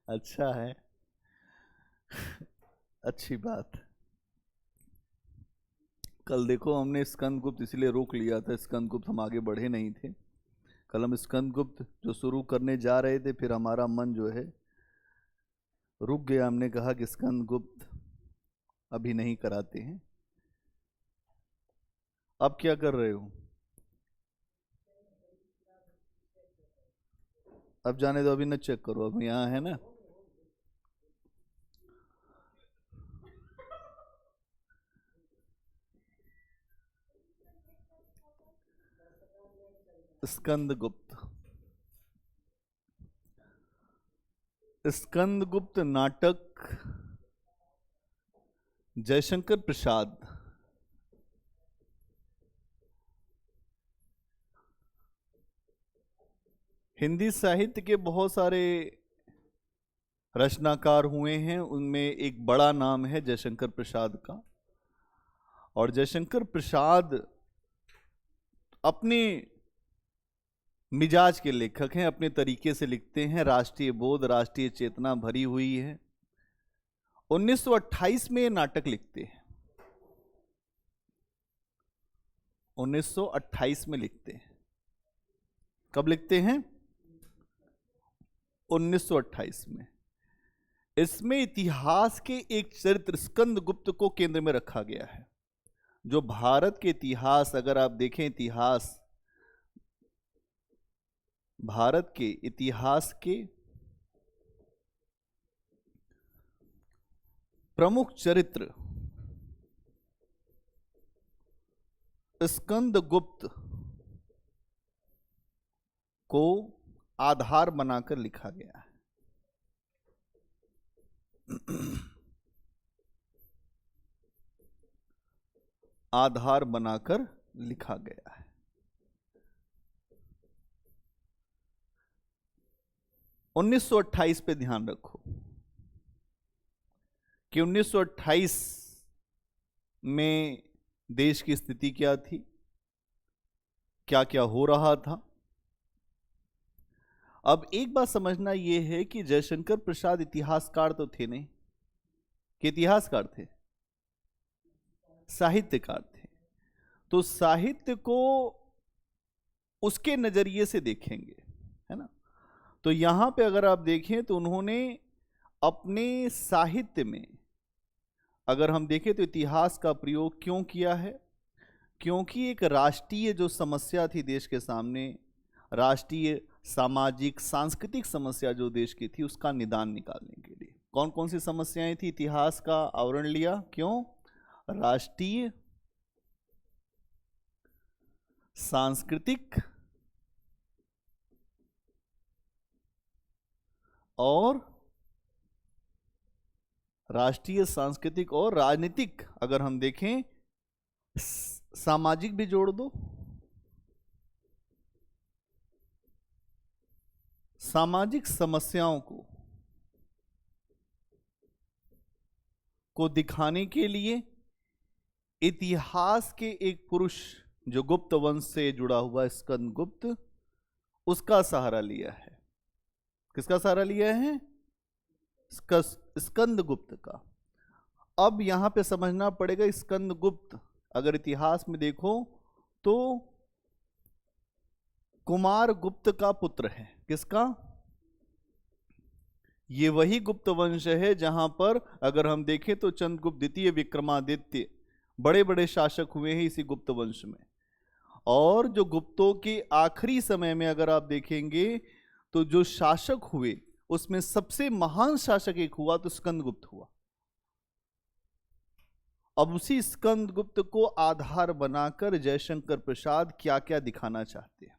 अच्छा है, अच्छी बात। कल देखो हमने स्कंदगुप्त इसलिए रोक लिया था, स्कंदगुप्त हम आगे बढ़े नहीं थे। कल हम स्कंदगुप्त जो शुरू करने जा रहे थे, फिर हमारा मन जो है रुक गया। हमने कहा कि स्कंदगुप्त अभी नहीं कराते हैं। अब क्या कर रहे हो? अब जाने दो, अभी न चेक करो, अब यहाँ है ना। स्कंदगुप्त, स्कंदगुप्त नाटक जयशंकर प्रसाद हिंदी साहित्य के बहुत सारे रचनाकार हुए हैं, उनमें एक बड़ा नाम है जयशंकर प्रसाद का। और जयशंकर प्रसाद अपने मिजाज के लेखक हैं, अपने तरीके से लिखते हैं, राष्ट्रीय बोध, राष्ट्रीय चेतना भरी हुई है। 1928 में ये नाटक लिखते हैं, 1928 में लिखते हैं। कब लिखते हैं? 1928 में। इसमें इतिहास के एक चरित्र स्कंदगुप्त को केंद्र में रखा गया है। जो भारत के इतिहास, अगर आप देखें इतिहास, भारत के इतिहास के प्रमुख चरित्र स्कंदगुप्त को आधार बनाकर लिखा गया है। आधार बनाकर लिखा गया है। 1928 पे ध्यान रखो कि 1928 में देश की स्थिति क्या थी, क्या क्या हो रहा था। अब एक बात समझना यह है कि जयशंकर प्रसाद इतिहासकार तो थे नहीं, कि इतिहासकार थे, साहित्यकार थे। तो साहित्य को उसके नजरिए से देखेंगे, है ना। तो यहां पे अगर आप देखें तो उन्होंने अपने साहित्य में, अगर हम देखें तो इतिहास का प्रयोग क्यों किया है? क्योंकि एक राष्ट्रीय जो समस्या थी देश के सामने, राष्ट्रीय सामाजिक सांस्कृतिक समस्या जो देश की थी, उसका निदान निकालने के लिए। कौन कौन सी समस्याएं थी? इतिहास का आवरण लिया। क्यों? राष्ट्रीय सांस्कृतिक और राजनीतिक, अगर हम देखें सामाजिक भी जोड़ दो, सामाजिक समस्याओं को दिखाने के लिए इतिहास के एक पुरुष जो गुप्त वंश से जुड़ा हुआ स्कंदगुप्त, उसका सहारा लिया है। किसका सहारा लिया है? स्कंदगुप्त का। अब यहां पे समझना पड़ेगा, स्कंदगुप्त अगर इतिहास में देखो तो कुमार गुप्त का पुत्र है। किसका? ये वही गुप्त वंश है जहां पर अगर हम देखें तो चंद्रगुप्त द्वितीय, विक्रमादित्य, बड़े बड़े शासक हुए हैं इसी गुप्त वंश में। और जो गुप्तों के आखिरी समय में अगर आप देखेंगे तो जो शासक हुए उसमें सबसे महान शासक एक हुआ तो स्कंदगुप्त हुआ। अब उसी स्कंदगुप्त को आधार बनाकर जयशंकर प्रसाद क्या क्या दिखाना चाहते हैं।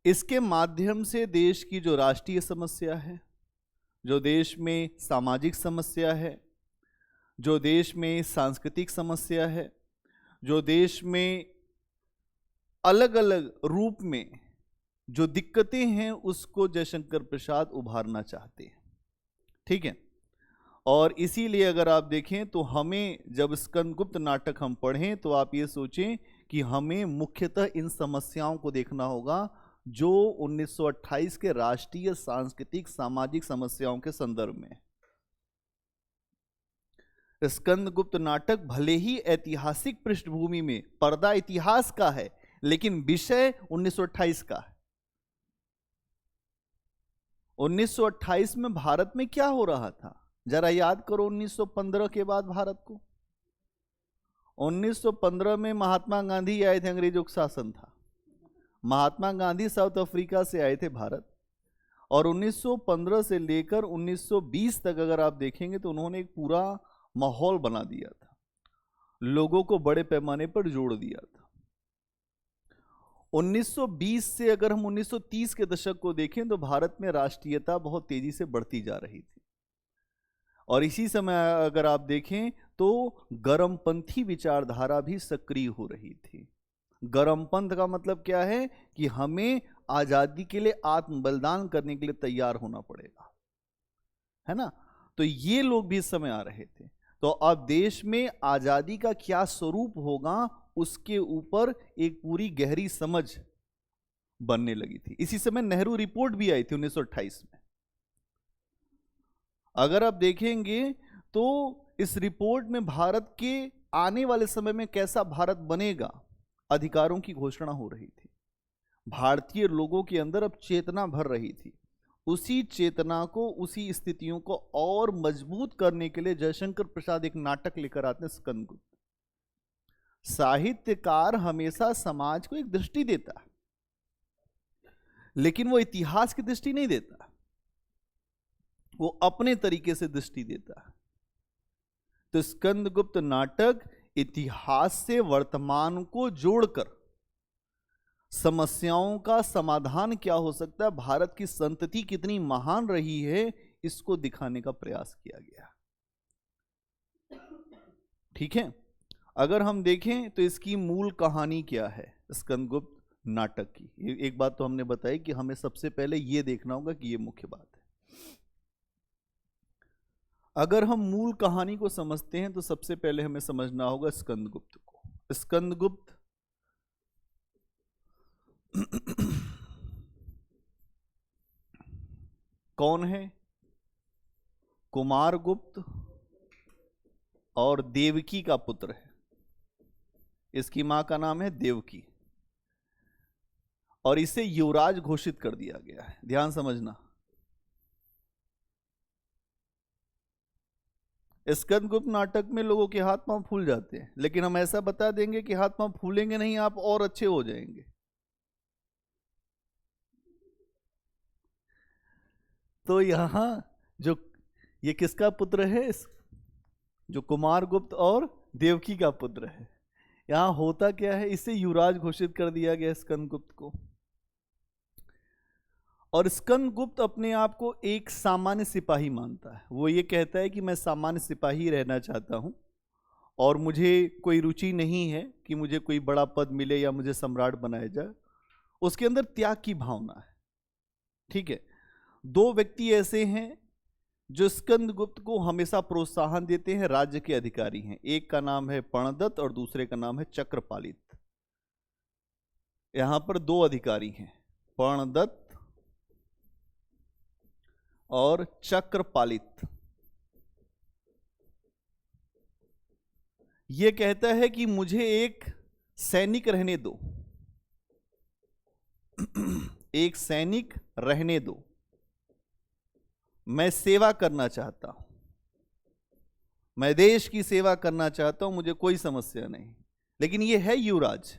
इसके माध्यम से देश की जो राष्ट्रीय समस्या है, जो देश में सामाजिक समस्या है, जो देश में सांस्कृतिक समस्या है, जो देश में अलग अलग रूप में जो दिक्कतें हैं, उसको जयशंकर प्रसाद उभारना चाहते हैं। ठीक है। और इसीलिए अगर आप देखें तो हमें जब स्कंदगुप्त नाटक हम पढ़ें तो आप ये सोचें कि हमें मुख्यतः इन समस्याओं को देखना होगा जो 1928 के राष्ट्रीय सांस्कृतिक सामाजिक समस्याओं के संदर्भ में है। स्कंदगुप्त नाटक भले ही ऐतिहासिक पृष्ठभूमि में पर्दा इतिहास का है, लेकिन विषय 1928 का है। 1928 में भारत में क्या हो रहा था, जरा याद करो 1915 के बाद भारत को। 1915 में महात्मा गांधी आए थे, अंग्रेजों का शासन था। महात्मा गांधी साउथ अफ्रीका से आए थे भारत, और 1915 से लेकर 1920 तक अगर आप देखेंगे तो उन्होंने एक पूरा माहौल बना दिया था, लोगों को बड़े पैमाने पर जोड़ दिया था। 1920 से अगर हम 1930 के दशक को देखें तो भारत में राष्ट्रीयता बहुत तेजी से बढ़ती जा रही थी, और इसी समय अगर आप देखें तो गर्मपंथी विचारधारा भी सक्रिय हो रही थी। गर्मपंथ का मतलब क्या है कि हमें आजादी के लिए आत्म बलिदान करने के लिए तैयार होना पड़ेगा, है ना। तो ये लोग भी इस समय आ रहे थे। तो अब देश में आजादी का क्या स्वरूप होगा, उसके ऊपर एक पूरी गहरी समझ बनने लगी थी। इसी समय नेहरू रिपोर्ट भी आई थी 1928 में। अगर आप देखेंगे तो इस रिपोर्ट में भारत के आने वाले समय में कैसा भारत बनेगा, अधिकारों की घोषणा हो रही थी। भारतीय लोगों के अंदर अब चेतना भर रही थी। उसी चेतना को, उसी स्थितियों को और मजबूत करने के लिए जयशंकर प्रसाद एक नाटक लेकर आते हैं, स्कंदगुप्त। साहित्यकार हमेशा समाज को एक दृष्टि देता है, लेकिन वो इतिहास की दृष्टि नहीं देता, वो अपने तरीके से दृष्टि देता है। तो स्कंदगुप्त नाटक इतिहास से वर्तमान को जोड़कर समस्याओं का समाधान क्या हो सकता है, भारत की संतति कितनी महान रही है, इसको दिखाने का प्रयास किया गया। ठीक है, अगर हम देखें तो इसकी मूल कहानी क्या है स्कंदगुप्त नाटक की। एक बात तो हमने बताई कि हमें सबसे पहले यह देखना होगा कि यह मुख्य बात है। अगर हम मूल कहानी को समझते हैं तो सबसे पहले हमें समझना होगा स्कंदगुप्त को। स्कंदगुप्त कौन है? कुमारगुप्त और देवकी का पुत्र है। इसकी मां का नाम है देवकी, और इसे युवराज घोषित कर दिया गया है। ध्यान समझना, स्कंदगुप्त नाटक में लोगों के हाथ पांव फूल जाते हैं, लेकिन हम ऐसा बता देंगे कि हाथ पांव फूलेंगे नहीं, आप और अच्छे हो जाएंगे। तो यहां जो ये किसका पुत्र है? जो कुमारगुप्त और देवकी का पुत्र है। यहां होता क्या है, इसे युवराज घोषित कर दिया गया स्कंदगुप्त को। और स्कंदगुप्त अपने आप को एक सामान्य सिपाही मानता है। वो ये कहता है कि मैं सामान्य सिपाही रहना चाहता हूं, और मुझे कोई रुचि नहीं है कि मुझे कोई बड़ा पद मिले या मुझे सम्राट बनाया जाए। उसके अंदर त्याग की भावना है। ठीक है, दो व्यक्ति ऐसे हैं जो स्कंदगुप्त को हमेशा प्रोत्साहन देते हैं, राज्य के अधिकारी हैं। एक का नाम है पर्णदत्त और दूसरे का नाम है चक्रपालित। यहां पर दो अधिकारी हैं, पर्णदत्त और चक्रपालित। यह कहता है कि मुझे एक सैनिक रहने दो, एक सैनिक रहने दो, मैं सेवा करना चाहता हूं, मैं देश की सेवा करना चाहता हूं, मुझे कोई समस्या नहीं। लेकिन ये है युवराज।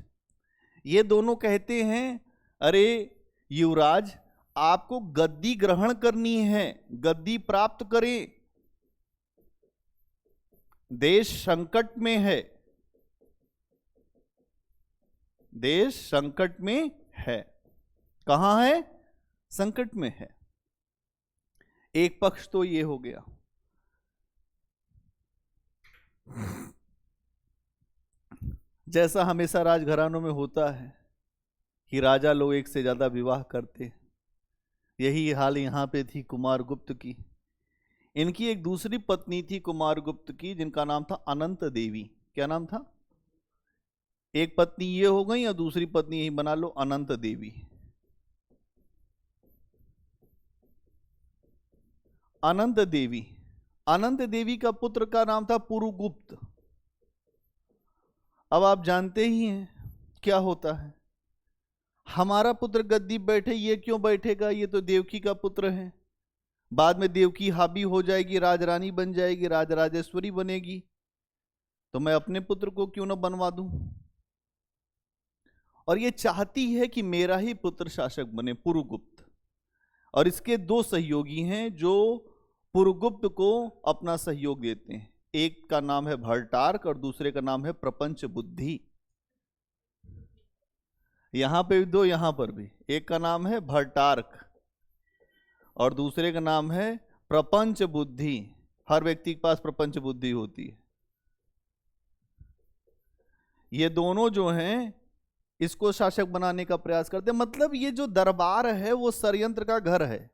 ये दोनों कहते हैं अरे युवराज, आपको गद्दी ग्रहण करनी है, गद्दी प्राप्त करें, देश संकट में है, देश संकट में है। कहां है? संकट में है। एक पक्ष तो ये हो गया। जैसा हमेशा राजघरानों में होता है कि राजा लोग एक से ज्यादा विवाह करते, यही हाल यहां पे थी कुमारगुप्त की। इनकी एक दूसरी पत्नी थी कुमारगुप्त की, जिनका नाम था अनंत देवी। क्या नाम था? एक पत्नी ये हो गई और दूसरी पत्नी यही बना लो, अनंत देवी। अनंत देवी। अनंत देवी का पुत्र का नाम था पुरुगुप्त। अब आप जानते ही हैं क्या होता है, हमारा पुत्र गद्दी बैठे, ये क्यों बैठेगा, ये तो देवकी का पुत्र है। बाद में देवकी हावी हो जाएगी, राजरानी बन जाएगी, राजराजेश्वरी बनेगी, तो मैं अपने पुत्र को क्यों ना बनवा दूं। और ये चाहती है कि मेरा ही पुत्र शासक बने, पुरुगुप्त। और इसके दो सहयोगी हैं जो पुरुगुप्त को अपना सहयोग देते हैं। एक का नाम है भरटार्क और दूसरे का नाम है प्रपंच बुद्धि। यहां पे भी दो, यहां पर भी। एक का नाम है भरटार्क और दूसरे का नाम है प्रपंच बुद्धि। हर व्यक्ति के पास प्रपंच बुद्धि होती है। ये दोनों जो हैं इसको शासक बनाने का प्रयास करते हैं। मतलब ये जो दरबार है वो षड्यंत्र का घर है।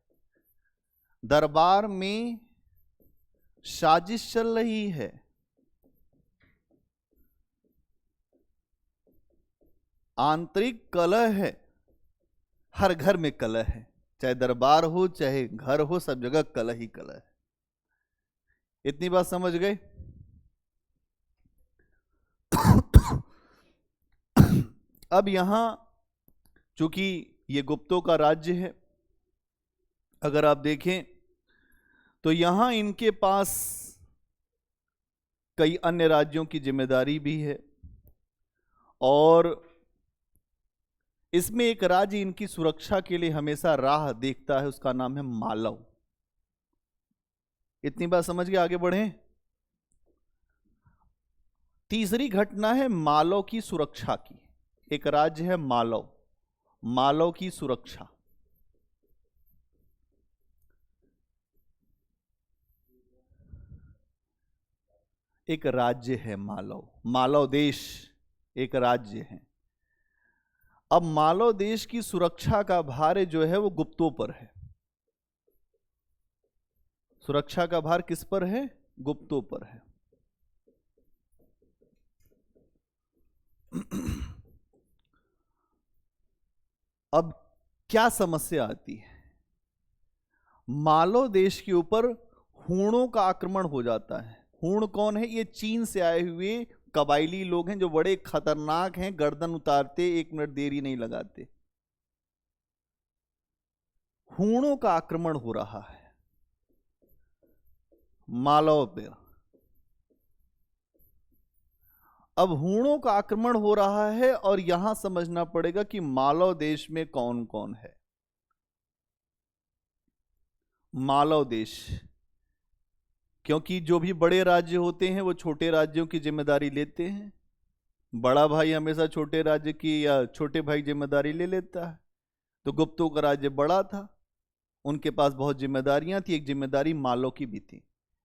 दरबार में साजिश चल रही है। आंतरिक कलह है, हर घर में कलह है, चाहे दरबार हो चाहे घर हो, सब जगह कलह ही कलह है। इतनी बात समझ गए? अब यहां चूंकि ये गुप्तों का राज्य है, अगर आप देखें तो यहां इनके पास कई अन्य राज्यों की जिम्मेदारी भी है और इसमें एक राज्य इनकी सुरक्षा के लिए हमेशा राह देखता है, उसका नाम है मालव। इतनी बात समझ के आगे बढ़ें। तीसरी घटना है मालव की सुरक्षा की। एक राज्य है मालव, मालव की सुरक्षा। एक राज्य है मालव, मालव देश एक राज्य है। अब मालव देश की सुरक्षा का भार जो है वो गुप्तों पर है। सुरक्षा का भार किस पर है? गुप्तों पर है। अब क्या समस्या आती है? मालव देश के ऊपर हूणों का आक्रमण हो जाता है। हूण कौन है? ये चीन से आए हुए कबायली लोग हैं जो बड़े खतरनाक हैं, गर्दन उतारते, एक मिनट देरी नहीं लगाते। हूणों का आक्रमण हो रहा है मालव पर। अब हूणों का आक्रमण हो रहा है और यहां समझना पड़ेगा कि मालव देश में कौन कौन है। मालव देश, क्योंकि जो भी बड़े राज्य होते हैं वो छोटे राज्यों की जिम्मेदारी लेते हैं। बड़ा भाई हमेशा छोटे राज्य की या छोटे भाई जिम्मेदारी ले लेता है। तो गुप्तों का राज्य बड़ा था, उनके पास बहुत जिम्मेदारियां थी। एक जिम्मेदारी मालव की भी थी।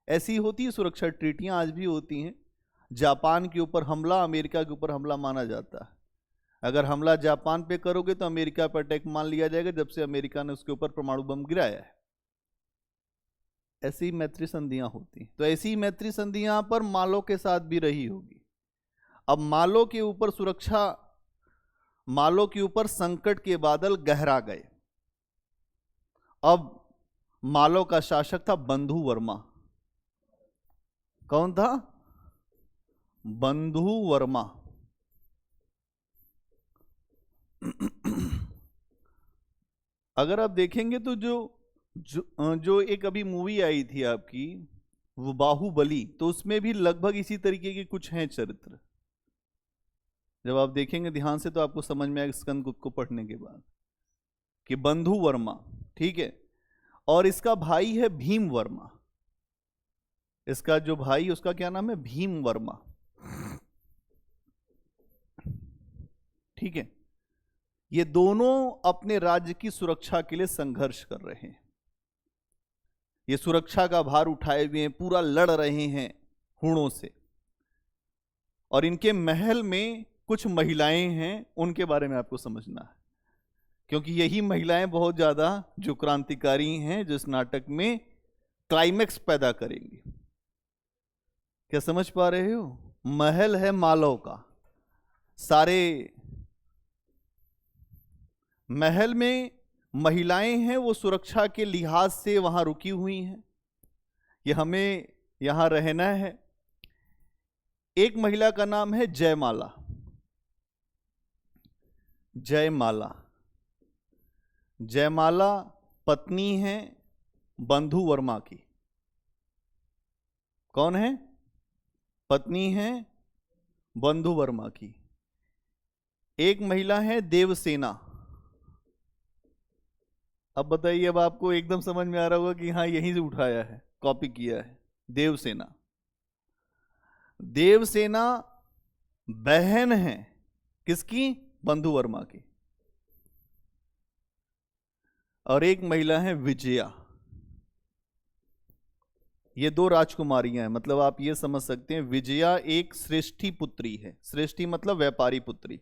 ऐसी होती है सुरक्षा ट्रीटियां, आज भी होती हैं। जापान के ऊपर हमला अमेरिका के ऊपर हमला माना जाता है। अगर हमला जापान पे करोगे तो अमेरिका पर अटैक मान लिया जाएगा, जब से अमेरिका ने उसके ऊपर परमाणु बम गिराया है। ऐसी मैत्री संधियां होती। तो ऐसी मैत्री संधियां पर मालव के साथ भी रही होगी। अब मालव के ऊपर सुरक्षा, मालव के ऊपर संकट के बादल गहरा गए। अब मालव का शासक था बंधु वर्मा। कौन था? बंधु वर्मा। अगर आप देखेंगे तो जो एक अभी मूवी आई थी आपकी, वो बाहुबली, तो उसमें भी लगभग इसी तरीके के कुछ हैं चरित्र। जब आप देखेंगे ध्यान से तो आपको समझ में आएगा स्कंदगुप्त को पढ़ने के बाद कि बंधु वर्मा, ठीक है। और इसका भाई है भीम वर्मा। इसका जो भाई, उसका क्या नाम है? भीम वर्मा, ठीक है। ये दोनों अपने राज्य की सुरक्षा के लिए संघर्ष कर रहे हैं। ये सुरक्षा का भार उठाए हुए हैं, पूरा लड़ रहे हैं हूणों से। और इनके महल में कुछ महिलाएं हैं, उनके बारे में आपको समझना है, क्योंकि यही महिलाएं बहुत ज्यादा जो क्रांतिकारी हैं, जो इस नाटक में क्लाइमेक्स पैदा करेंगी। क्या समझ पा रहे हो? महल है मालव का, सारे महल में महिलाएं हैं, वो सुरक्षा के लिहाज से वहां रुकी हुई हैं। कि हमें यहां रहना है। एक महिला का नाम है जयमाला। जयमाला, जयमाला पत्नी है बंधु वर्मा की। कौन है? पत्नी है बंधु वर्मा की। एक महिला है देवसेना। अब बताइए, अब आपको एकदम समझ में आ रहा होगा कि हाँ यहीं से उठाया है, कॉपी किया है। देवसेना, देवसेना बहन है किसकी? बंधु वर्मा की। और एक महिला है विजया। ये दो राजकुमारियां हैं, मतलब आप ये समझ सकते हैं विजया एक श्रेष्ठी पुत्री है। श्रेष्ठी मतलब व्यापारी पुत्री,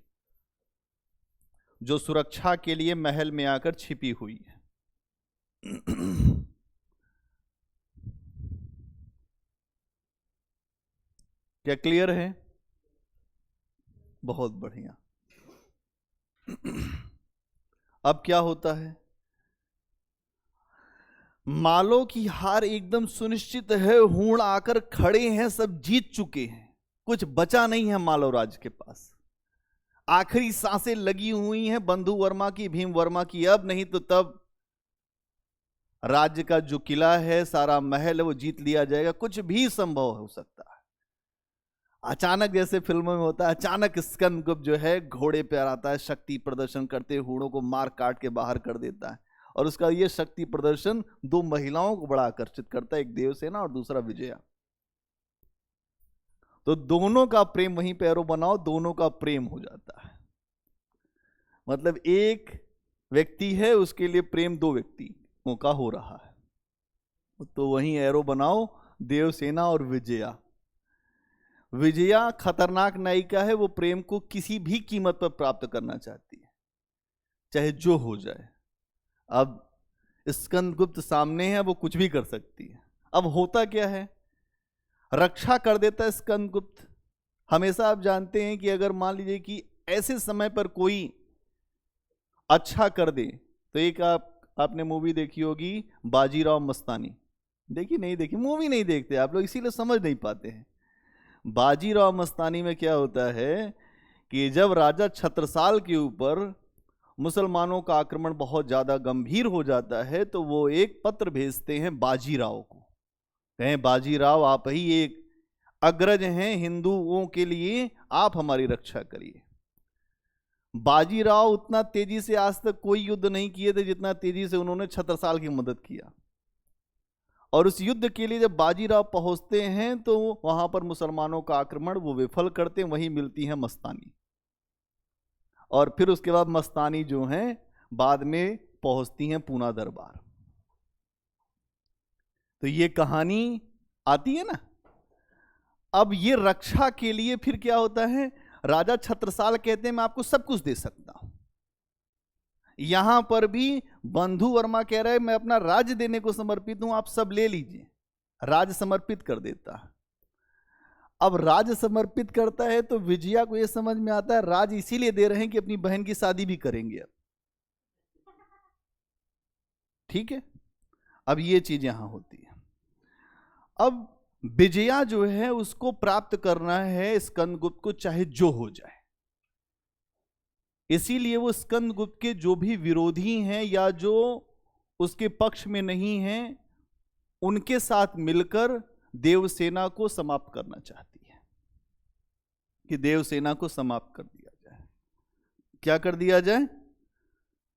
जो सुरक्षा के लिए महल में आकर छिपी हुई है। क्या क्लियर है? बहुत बढ़िया। अब क्या होता है? मालो की हार एकदम सुनिश्चित है, हूण आकर खड़े हैं, सब जीत चुके हैं, कुछ बचा नहीं है मालो राज के पास। आखिरी सांसें लगी हुई हैं बंधु वर्मा की, भीम वर्मा की। अब नहीं तो तब राज्य का जो किला है, सारा महल है, वो जीत लिया जाएगा। कुछ भी संभव हो सकता है। अचानक जैसे फिल्मों में होता है, अचानक स्कंदगुप्त जो है घोड़े पर आता है, शक्ति प्रदर्शन करते हूणों को मार काट के बाहर कर देता है। और उसका ये शक्ति प्रदर्शन दो महिलाओं को बड़ा आकर्षित करता है, एक देवसेना और दूसरा विजया। तो दोनों का प्रेम वहीं पे एरो बनाओ, दोनों का प्रेम हो जाता है। मतलब एक व्यक्ति है, उसके लिए प्रेम दो व्यक्तियों का हो रहा है। तो वहीं एरो बनाओ, देवसेना और विजया। विजया खतरनाक नायिका है, वो प्रेम को किसी भी कीमत पर प्राप्त करना चाहती है, चाहे जो हो जाए। अब स्कंदगुप्त सामने है, वो कुछ भी कर सकती है। अब होता क्या है, रक्षा कर देता है स्कंदगुप्त। हमेशा आप जानते हैं कि अगर मान लीजिए कि ऐसे समय पर कोई अच्छा कर दे, तो एक आपने मूवी देखी होगी बाजीराव मस्तानी। देखी? नहीं देखी? मूवी नहीं देखते आप लोग, इसीलिए समझ नहीं पाते हैं। बाजीराव मस्तानी में क्या होता है कि जब राजा छत्रसाल के ऊपर मुसलमानों का आक्रमण बहुत ज्यादा गंभीर हो जाता है, तो वो एक पत्र भेजते हैं बाजीराव को। कहें बाजीराव, आप ही एक अग्रज हैं हिंदुओं के लिए, आप हमारी रक्षा करिए। बाजीराव उतना तेजी से आज तक कोई युद्ध नहीं किए थे जितना तेजी से उन्होंने छत्रसाल की मदद किया। और उस युद्ध के लिए जब बाजीराव पहुंचते हैं, तो वहां पर मुसलमानों का आक्रमण वो विफल करते हैं। वहीं मिलती है मस्तानी, और फिर उसके बाद मस्तानी जो हैं बाद में पहुंचती हैं पूना दरबार। तो ये कहानी आती है ना। अब ये रक्षा के लिए फिर क्या होता है, राजा छत्रसाल कहते हैं मैं आपको सब कुछ दे सकता हूं। यहां पर भी बंधु वर्मा कह रहे हैं मैं अपना राज्य देने को समर्पित हूं, आप सब ले लीजिए। राज्य समर्पित कर देता है। अब राज्य समर्पित करता है तो विजया को यह समझ में आता है राज्य इसीलिए दे रहे हैं कि अपनी बहन की शादी भी करेंगे। अब ठीक है, अब ये चीज यहां होती है। अब विजया जो है उसको प्राप्त करना है स्कंदगुप्त को, चाहे जो हो जाए। इसीलिए वो स्कंदगुप्त के जो भी विरोधी हैं या जो उसके पक्ष में नहीं हैं, उनके साथ मिलकर देवसेना को समाप्त करना चाहती है कि देवसेना को समाप्त कर दिया जाए। क्या कर दिया जाए?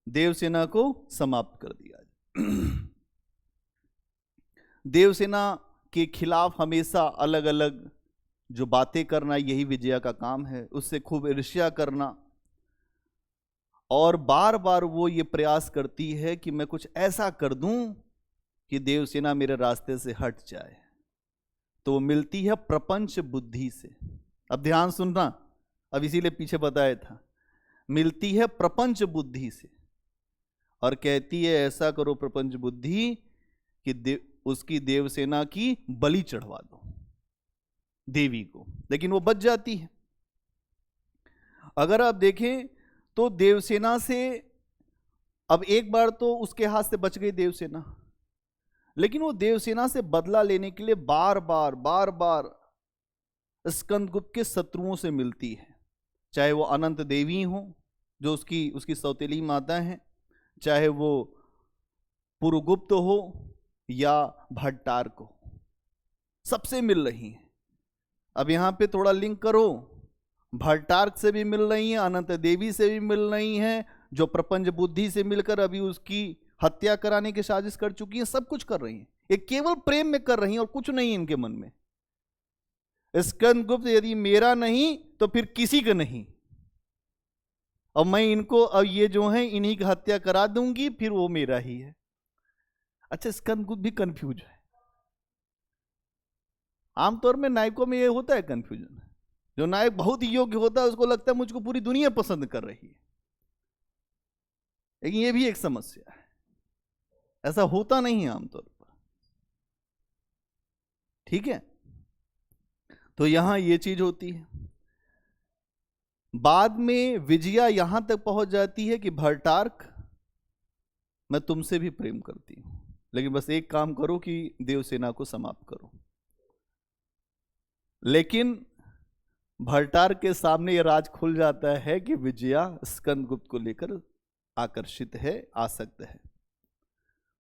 देवसेना को समाप्त कर दिया जाए। देवसेना के खिलाफ हमेशा अलग अलग जो बातें करना, यही विजया का काम है। उससे खूब ईर्ष्या करना, और बार बार वो ये प्रयास करती है कि मैं कुछ ऐसा कर दूं कि देवसेना मेरे रास्ते से हट जाए। तो मिलती है प्रपंच बुद्धि से। अब ध्यान सुनना, अब इसीलिए पीछे बताया था। मिलती है प्रपंच बुद्धि से और कहती है ऐसा करो प्रपंच बुद्धि कि उसकी देवसेना की बलि चढ़वा दो देवी को, लेकिन वो बच जाती है। अगर आप देखें तो देवसेना से अब एक बार तो उसके हाथ से बच गई देवसेना, लेकिन वो देवसेना से बदला लेने के लिए बार बार स्कंदगुप्त के शत्रुओं से मिलती है, चाहे वो अनंत देवी हो जो उसकी सौतेली माता है, चाहे वो पुरुगुप्त हो या भट्टारक हो, सबसे मिल रही हैं। अब यहां पे थोड़ा लिंक करो, भट्टारक से भी मिल रही हैं, अनंत देवी से भी मिल रही हैं, जो प्रपंच बुद्धि से मिलकर अभी उसकी हत्या कराने की साजिश कर चुकी हैं, सब कुछ कर रही हैं। ये केवल प्रेम में कर रही हैं और कुछ नहीं इनके मन में। स्कंदगुप्त यदि मेरा नहीं तो फिर किसी का नहीं, और मैं इनको अब ये जो है इन्हीं की हत्या करा दूंगी, फिर वो मेरा ही है। अच्छा, स्कंदगुप्त भी कंफ्यूज है। आमतौर में नायकों में ये होता है कंफ्यूजन। जो नायक बहुत ही योग्य होता है उसको लगता है मुझको पूरी दुनिया पसंद कर रही है, लेकिन ये भी एक समस्या है, ऐसा होता नहीं है आमतौर पर। ठीक है, तो यहां ये चीज होती है। बाद में विजया यहां तक पहुंच जाती है कि भट्टारक, मैं तुमसे भी प्रेम करती हूं, लेकिन बस एक काम करो कि देवसेना को समाप्त करो। लेकिन भट्टारक के सामने यह राज खुल जाता है कि विजया स्कंदगुप्त को लेकर आकर्षित है, आसक्त है।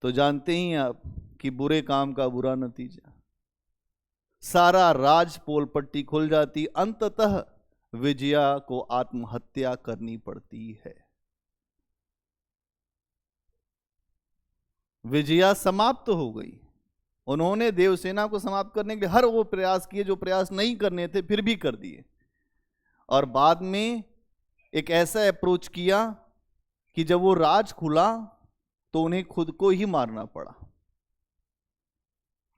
तो जानते ही आप कि बुरे काम का बुरा नतीजा, सारा राज पोलपट्टी खुल जाती, अंततः विजया को आत्महत्या करनी पड़ती है। विजया समाप्त हो गई। उन्होंने देवसेना को समाप्त करने के लिए हर वो प्रयास किए जो प्रयास नहीं करने थे, फिर भी कर दिए, और बाद में एक ऐसा अप्रोच किया कि जब वो राज खुला तो उन्हें खुद को ही मारना पड़ा।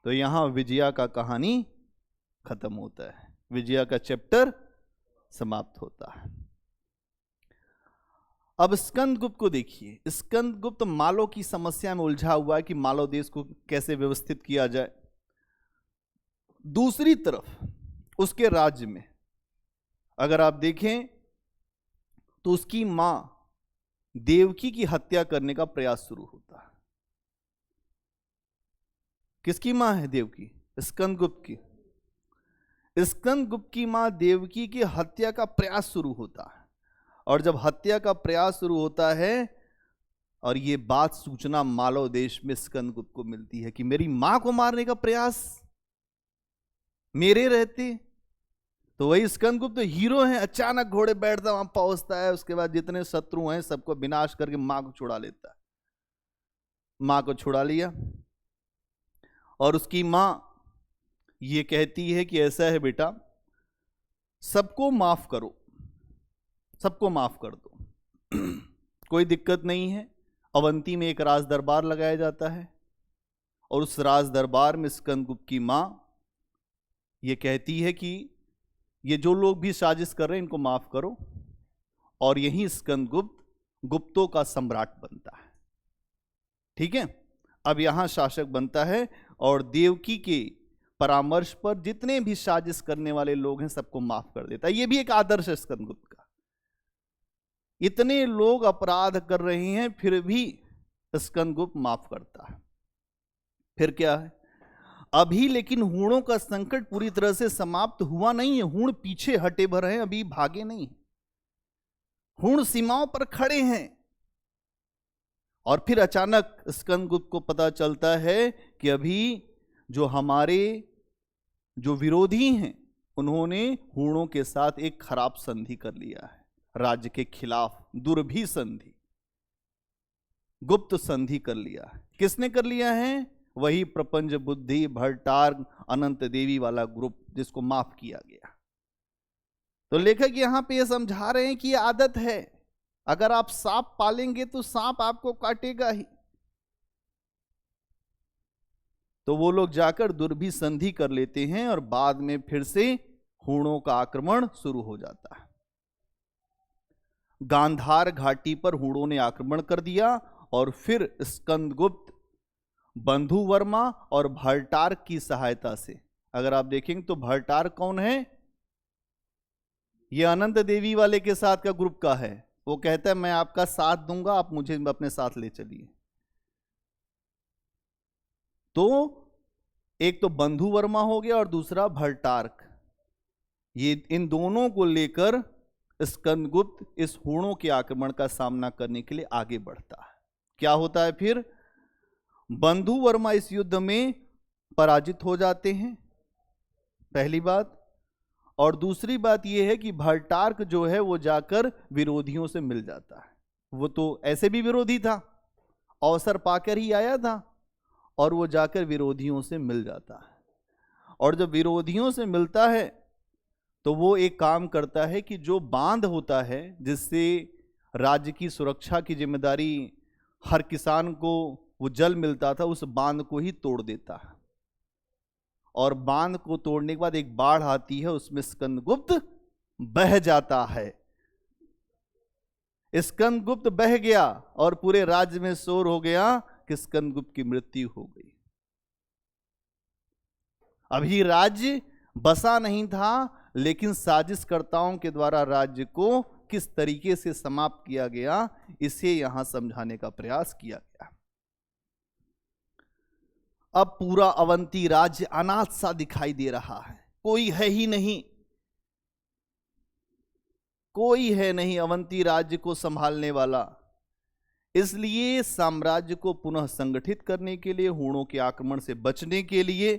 तो यहां विजया का कहानी खत्म होता है, विजया का चैप्टर समाप्त होता है। अब स्कंदगुप्त को देखिए। स्कंदगुप्त मालो की समस्या में उलझा हुआ है कि मालो देश को कैसे व्यवस्थित किया जाए। दूसरी तरफ उसके राज्य में अगर आप देखें तो उसकी मां देवकी की हत्या करने का प्रयास शुरू होता है। किसकी मां है देवकी? स्कंदगुप्त की। स्कंदगुप्त की मां देवकी की हत्या का प्रयास शुरू होता है, और जब हत्या का प्रयास शुरू होता है और ये बात सूचना मालव देश में स्कंदगुप्त को मिलती है कि मेरी मां को मारने का प्रयास मेरे रहते, तो वही स्कंदगुप्त तो हीरो है, अचानक घोड़े बैठता वहां पहुंचता है, उसके बाद जितने शत्रु हैं सबको विनाश करके मां को छुड़ा लेता है। मां को छुड़ा लिया और उसकी मां ये कहती है कि ऐसा है बेटा, सबको माफ करो, सबको माफ कर दो, कोई दिक्कत नहीं है। अवंती में एक राज दरबार लगाया जाता है और उस राज दरबार में स्कंदगुप्त की मां ये कहती है कि ये जो लोग भी साजिश कर रहे हैं इनको माफ करो, और यही स्कंदगुप्त गुप्तों का सम्राट बनता है। ठीक है, अब यहां शासक बनता है और देवकी के परामर्श पर जितने भी साजिश करने वाले लोग हैं सबको माफ कर देता है। यह भी एक आदर्श है स्कंदगुप्त का। इतने लोग अपराध कर रहे हैं फिर भी स्कंदगुप्त माफ करता है। फिर क्या है अभी, लेकिन हूणों का संकट पूरी तरह से समाप्त हुआ नहीं है। हूण पीछे हटे भर हैं, अभी भागे नहीं। हूण सीमाओं पर खड़े हैं, और फिर अचानक स्कंदगुप्त को पता चलता है कि अभी जो हमारे जो विरोधी हैं उन्होंने हूणों के साथ एक खराब संधि कर लिया है, राज्य के खिलाफ दुर्भी संधि, गुप्त संधि कर लिया है। किसने कर लिया है? वही प्रपंच बुद्धि, भट्टारक, अनंत देवी वाला ग्रुप जिसको माफ किया गया। तो लेखक यहां पे ये समझा रहे हैं कि ये आदत है, अगर आप सांप पालेंगे तो सांप आपको काटेगा ही। तो वो लोग जाकर दुर्भी संधि कर लेते हैं और बाद में फिर से हूणों का आक्रमण शुरू हो जाता है। गांधार घाटी पर हूणों ने आक्रमण कर दिया और फिर स्कंदगुप्त बंधु वर्मा और भट्टारक की सहायता से, अगर आप देखेंगे तो भट्टारक कौन है? ये अनंत देवी वाले के साथ का ग्रुप का है। वो कहता है मैं आपका साथ दूंगा, आप मुझे अपने साथ ले चलिए। तो एक तो बंधु वर्मा हो गया और दूसरा भट्टार्क, ये इन दोनों को लेकर स्कंदगुप्त इस हूणों के आक्रमण का सामना करने के लिए आगे बढ़ता है। क्या होता है फिर? बंधु वर्मा इस युद्ध में पराजित हो जाते हैं, पहली बात। और दूसरी बात यह है कि भट्टार्क जो है वो जाकर विरोधियों से मिल जाता है। वो तो ऐसे भी विरोधी था, अवसर पाकर ही आया था, और वो जाकर विरोधियों से मिल जाता है। और जब विरोधियों से मिलता है तो वो एक काम करता है कि जो बांध होता है जिससे राज्य की सुरक्षा की जिम्मेदारी हर किसान को वो जल मिलता था, उस बांध को ही तोड़ देता है। और बांध को तोड़ने के बाद एक बाढ़ आती है, उसमें स्कंदगुप्त बह जाता है। स्कंदगुप्त बह गया और पूरे राज्य में शोर हो गया कि स्कंदगुप्त की मृत्यु हो गई। अभी राज्य बसा नहीं था, लेकिन साजिशकर्ताओं के द्वारा राज्य को किस तरीके से समाप्त किया गया, इसे यहां समझाने का प्रयास किया गया। अब पूरा अवंती राज्य अनाथ सा दिखाई दे रहा है, कोई है ही नहीं, कोई है नहीं अवंती राज्य को संभालने वाला। इसलिए साम्राज्य को पुनः संगठित करने के लिए, हूणों के आक्रमण से बचने के लिए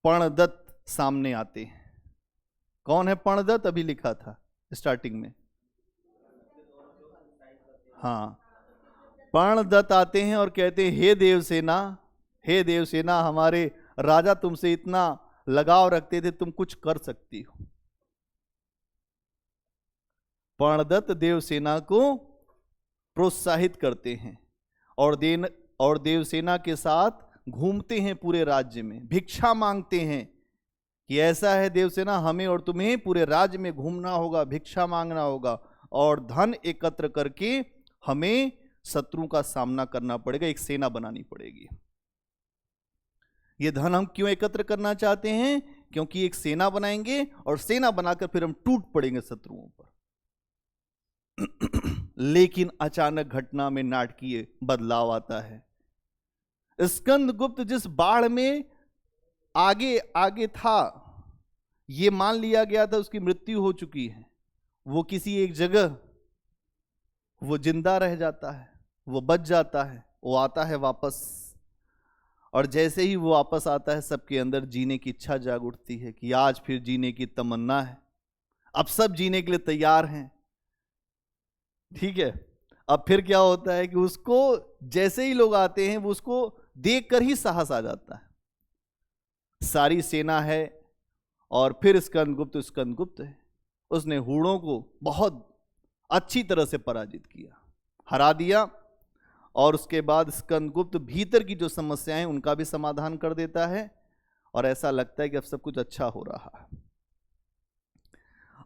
पर्णदत्त सामने आते हैं। कौन है पर्णदत्त? अभी लिखा था स्टार्टिंग में, हाँ। पर्णदत्त आते हैं और कहते हैं, हे देवसेना, हे देवसेना, हमारे राजा तुमसे इतना लगाव रखते थे, तुम कुछ कर सकती हो। पर्णदत्त देवसेना को प्रोत्साहित करते हैं और देवसेना के साथ घूमते हैं पूरे राज्य में, भिक्षा मांगते हैं कि ऐसा है देवसेना, हमें और तुम्हें पूरे राज्य में घूमना होगा, भिक्षा मांगना होगा और धन एकत्र करके हमें शत्रुओं का सामना करना पड़ेगा, एक सेना बनानी पड़ेगी। ये धन हम क्यों एकत्र करना चाहते हैं? क्योंकि एक सेना बनाएंगे और सेना बनाकर फिर हम टूट पड़ेंगे शत्रुओं पर। लेकिन अचानक घटना में नाटकीय बदलाव आता है। स्कंदगुप्त जिस बाढ़ में आगे आगे था, यह मान लिया गया था उसकी मृत्यु हो चुकी है, वो किसी एक जगह वो जिंदा रह जाता है, वो बच जाता है, वो आता है वापस। और जैसे ही वो वापस आता है, सबके अंदर जीने की इच्छा जाग उठती है कि आज फिर जीने की तमन्ना है, अब सब जीने के लिए तैयार हैं। ठीक है, अब फिर क्या होता है कि उसको जैसे ही लोग आते हैं, वो उसको देखकर ही साहस आ जाता है। सारी सेना है और फिर स्कंदगुप्त है, उसने हूणों को बहुत अच्छी तरह से पराजित किया, हरा दिया। और उसके बाद स्कंदगुप्त भीतर की जो समस्याएं उनका भी समाधान कर देता है और ऐसा लगता है कि अब सब कुछ अच्छा हो रहा है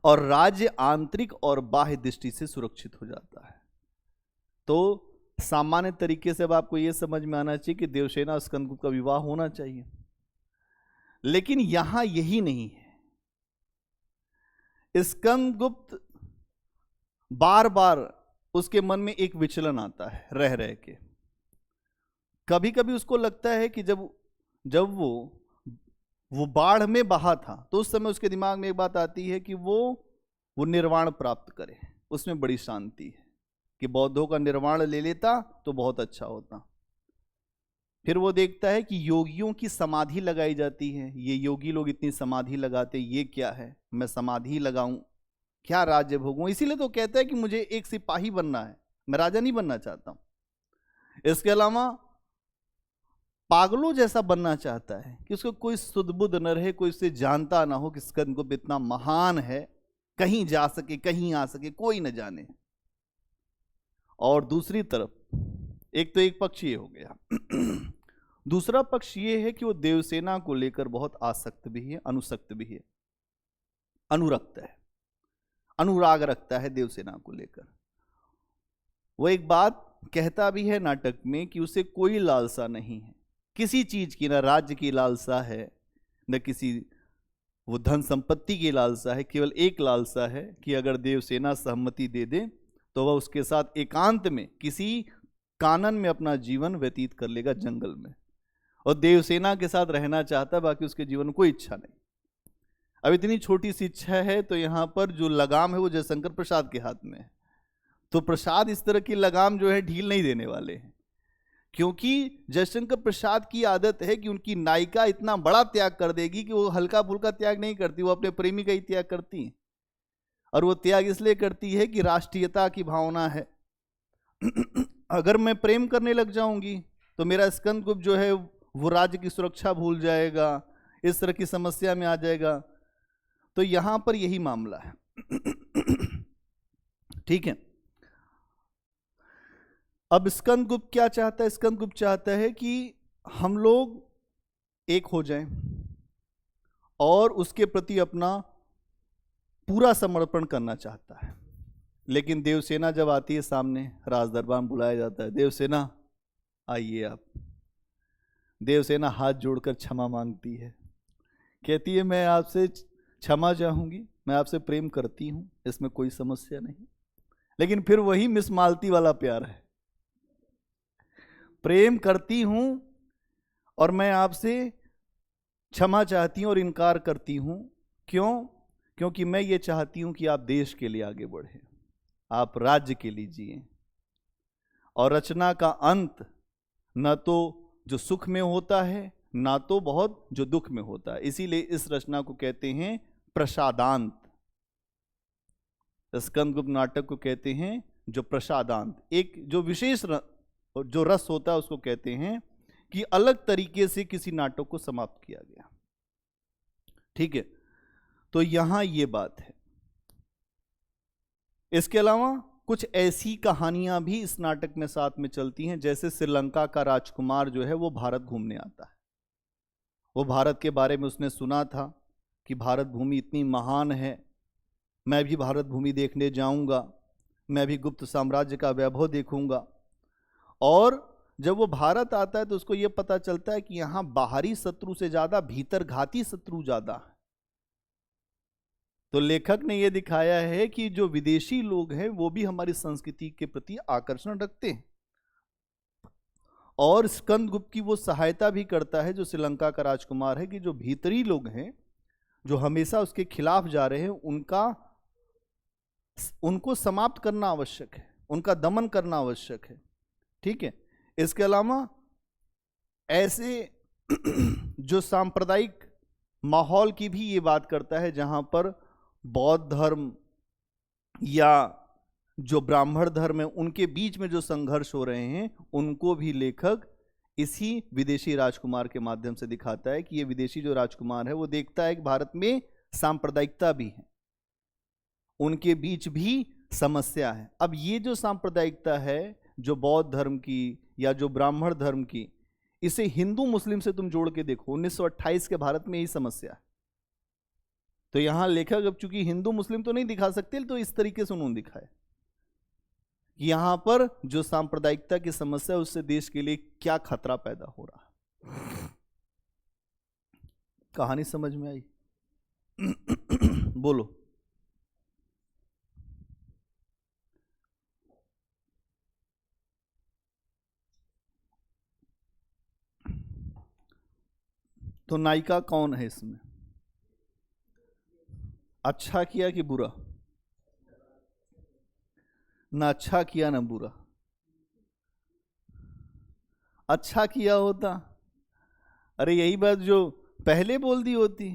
और राज्य आंतरिक और बाह्य दृष्टि से सुरक्षित हो जाता है। तो सामान्य तरीके से अब आपको यह समझ में आना चाहिए कि देवसेना और स्कंदगुप्त का विवाह होना चाहिए, लेकिन यहां यही नहीं है। स्कंदगुप्त बार बार उसके मन में एक विचलन आता है रह रह के। कभी कभी उसको लगता है कि जब वो बाढ़ में बहा था, तो उस समय उसके दिमाग में एक बात आती है कि वो निर्वाण प्राप्त करे, उसमें बड़ी शांति है कि बौद्धों का निर्वाण ले लेता तो बहुत अच्छा होता। फिर वो देखता है कि योगियों की समाधि लगाई जाती है, ये योगी लोग इतनी समाधि लगाते, ये क्या है, मैं समाधि लगाऊं, क्या राज्य भोगूं। इसीलिए तो कहता है कि मुझे एक सिपाही बनना है, मैं राजा नहीं बनना चाहता हूं। इसके अलावा पागलों जैसा बनना चाहता है कि उसको कोई सुध-बुध न रहे, कोई उसे जानता ना हो कि स्कंदगुप्त इतना महान है, कहीं जा सके कहीं आ सके कोई न जाने। और दूसरी तरफ एक तो एक पक्ष ये हो गया दूसरा पक्ष ये है कि वो देवसेना को लेकर बहुत आसक्त भी है, अनुसक्त भी है, अनुरक्त है, अनुराग रखता है देवसेना को लेकर। वो एक बात कहता भी है नाटक में कि उसे कोई लालसा नहीं है किसी चीज की, ना राज्य की लालसा है, न किसी वो धन संपत्ति की लालसा है। केवल एक लालसा है कि अगर देवसेना सहमति दे दे तो वह उसके साथ एकांत में किसी कानन में अपना जीवन व्यतीत कर लेगा, जंगल में, और देवसेना के साथ रहना चाहता है, बाकी उसके जीवन में कोई इच्छा नहीं। अब इतनी छोटी सी इच्छा है तो यहाँ पर जो लगाम है वो जयशंकर प्रसाद के हाथ में है। तो प्रसाद इस तरह की लगाम जो है ढील नहीं देने वाले हैं, क्योंकि जयशंकर प्रसाद की आदत है कि उनकी नायिका इतना बड़ा त्याग कर देगी कि वो हल्का फुल्का त्याग नहीं करती, वो अपने प्रेमी का ही त्याग करती है। और वो त्याग इसलिए करती है कि राष्ट्रीयता की भावना है। अगर मैं प्रेम करने लग जाऊंगी तो मेरा स्कंदगुप्त जो है वो राज्य की सुरक्षा भूल जाएगा, इस तरह की समस्या में आ जाएगा। तो यहां पर यही मामला है। ठीक है। अब स्कंदगुप्त क्या चाहता है? स्कंदगुप्त चाहता है कि हम लोग एक हो जाएं और उसके प्रति अपना पूरा समर्पण करना चाहता है। लेकिन देवसेना जब आती है सामने, राजदरबार में बुलाया जाता है, देवसेना आइए आप। देवसेना हाथ जोड़कर क्षमा मांगती है, कहती है मैं आपसे क्षमा चाहूंगी, मैं आपसे प्रेम करती हूं, इसमें कोई समस्या नहीं। लेकिन फिर वही मिस मालती वाला प्यार है, प्रेम करती हूं और मैं आपसे क्षमा चाहती हूं और इनकार करती हूं। क्यों? क्योंकि मैं ये चाहती हूं कि आप देश के लिए आगे बढ़े, आप राज्य के लिए जिए। और रचना का अंत न तो जो सुख में होता है, ना तो बहुत जो दुख में होता है। इसीलिए इस रचना को कहते हैं प्रसादांत। स्कंदगुप्त नाटक को कहते हैं जो प्रसादांत। एक जो विशेष जो रस होता है उसको कहते हैं कि अलग तरीके से किसी नाटक को समाप्त किया गया। ठीक है, तो यहां ये बात है। इसके अलावा कुछ ऐसी कहानियां भी इस नाटक में साथ में चलती हैं, जैसे श्रीलंका का राजकुमार जो है वो भारत घूमने आता है। वो भारत के बारे में उसने सुना था कि भारत भूमि इतनी महान है, मैं भी भारत भूमि देखने जाऊंगा, मैं भी गुप्त साम्राज्य का वैभव देखूंगा। और जब वो भारत आता है तो उसको ये पता चलता है कि यहाँ बाहरी शत्रु से ज्यादा भीतर घाती शत्रु ज्यादा है। तो लेखक ने यह दिखाया है कि जो विदेशी लोग हैं वो भी हमारी संस्कृति के प्रति आकर्षण रखते हैं, और स्कंदगुप्त की वो सहायता भी करता है, जो श्रीलंका का राजकुमार है, कि जो भीतरी लोग हैं जो हमेशा उसके खिलाफ जा रहे हैं उनको समाप्त करना आवश्यक है, उनका दमन करना आवश्यक है। ठीक है। इसके अलावा ऐसे जो सांप्रदायिक माहौल की भी ये बात करता है, जहां पर बौद्ध धर्म या जो ब्राह्मण धर्म है उनके बीच में जो संघर्ष हो रहे हैं, उनको भी लेखक इसी विदेशी राजकुमार के माध्यम से दिखाता है कि ये विदेशी जो राजकुमार है वो देखता है कि भारत में सांप्रदायिकता भी है, उनके बीच भी समस्या है। अब ये जो सांप्रदायिकता है, जो बौद्ध धर्म की या जो ब्राह्मण धर्म की, इसे हिंदू मुस्लिम से तुम जोड़ के देखो, 1928 के भारत में यही समस्या है। तो यहां लेखक अब चूंकि हिंदू मुस्लिम तो नहीं दिखा सकते, तो इस तरीके से उन्होंने दिखाया कि यहां पर जो सांप्रदायिकता की समस्या है उससे देश के लिए क्या खतरा पैदा हो रहा है। कहानी समझ में आई? बोलो। तो नायिका कौन है इसमें? अच्छा किया कि बुरा? ना अच्छा किया ना बुरा। अच्छा किया होता, अरे यही बात जो पहले बोल दी होती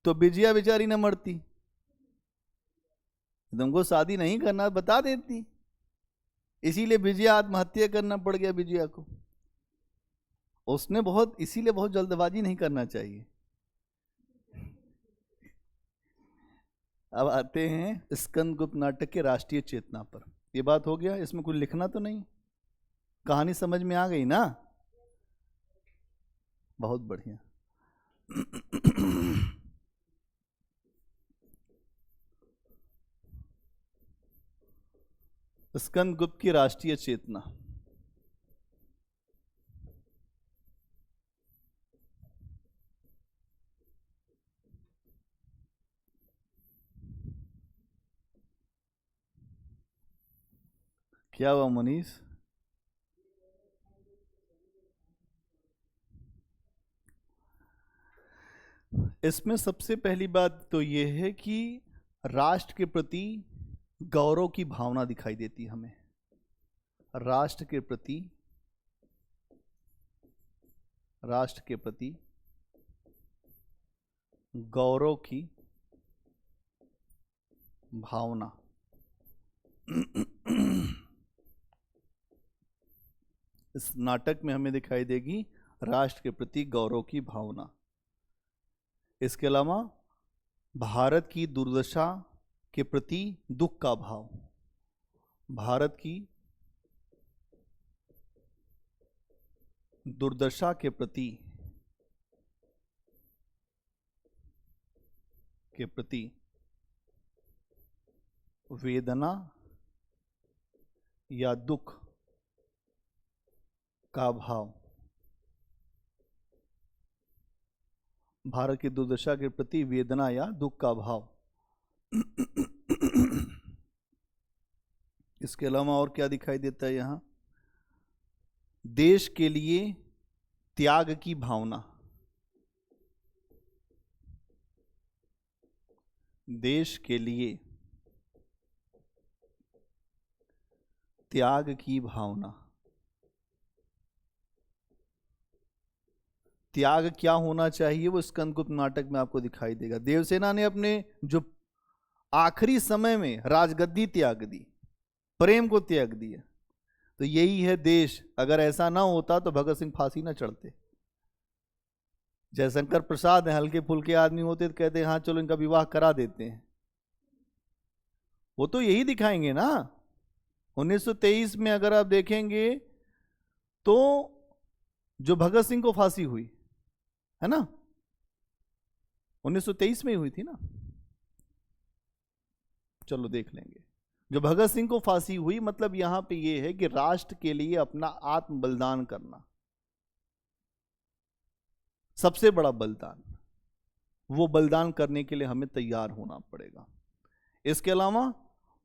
तो विजया बेचारी न मरती, तुमको शादी नहीं करना बता देती। इसीलिए विजया आत्महत्या करना पड़ गया विजया को। उसने बहुत, इसीलिए बहुत जल्दबाजी नहीं करना चाहिए। अब आते हैं स्कंदगुप्त नाटक के राष्ट्रीय चेतना पर। ये बात हो गया, इसमें कुछ लिखना तो नहीं, कहानी समझ में आ गई ना? बहुत बढ़िया। स्कंदगुप्त की राष्ट्रीय चेतना। क्या हुआ मनीष? इसमें सबसे पहली बात तो ये है कि राष्ट्र के प्रति गौरव की भावना दिखाई देती है हमें। राष्ट्र के प्रति गौरव की भावना इस नाटक में हमें दिखाई देगी, राष्ट्र के प्रति गौरव की भावना। इसके अलावा भारत की दुर्दशा के प्रति दुख का भाव, भारत की दुर्दशा के प्रति वेदना या दुख का भाव, भारत की दुर्दशा के प्रति वेदना या दुख का भाव। इसके अलावा और क्या दिखाई देता है यहां? देश के लिए त्याग की भावना, देश के लिए त्याग की भावना। त्याग क्या होना चाहिए वो स्कंदगुप्त नाटक में आपको दिखाई देगा। देवसेना ने अपने जो आखिरी समय में राजगद्दी त्याग दी, प्रेम को त्याग दिया, तो यही है देश। अगर ऐसा ना होता तो भगत सिंह फांसी ना चढ़ते। जयशंकर प्रसाद हैं, हल्के फुल्के आदमी होते तो कहते हाँ चलो इनका विवाह करा देते हैं। वो तो यही दिखाएंगे ना। 1923 में अगर आप देखेंगे तो जो भगत सिंह को फांसी हुई है ना, 1923 में ही हुई थी ना, चलो देख लेंगे। जो भगत सिंह को फांसी हुई, मतलब यहां पे ये है कि राष्ट्र के लिए अपना आत्म बलिदान करना सबसे बड़ा बलिदान। वो बलिदान करने के लिए हमें तैयार होना पड़ेगा। इसके अलावा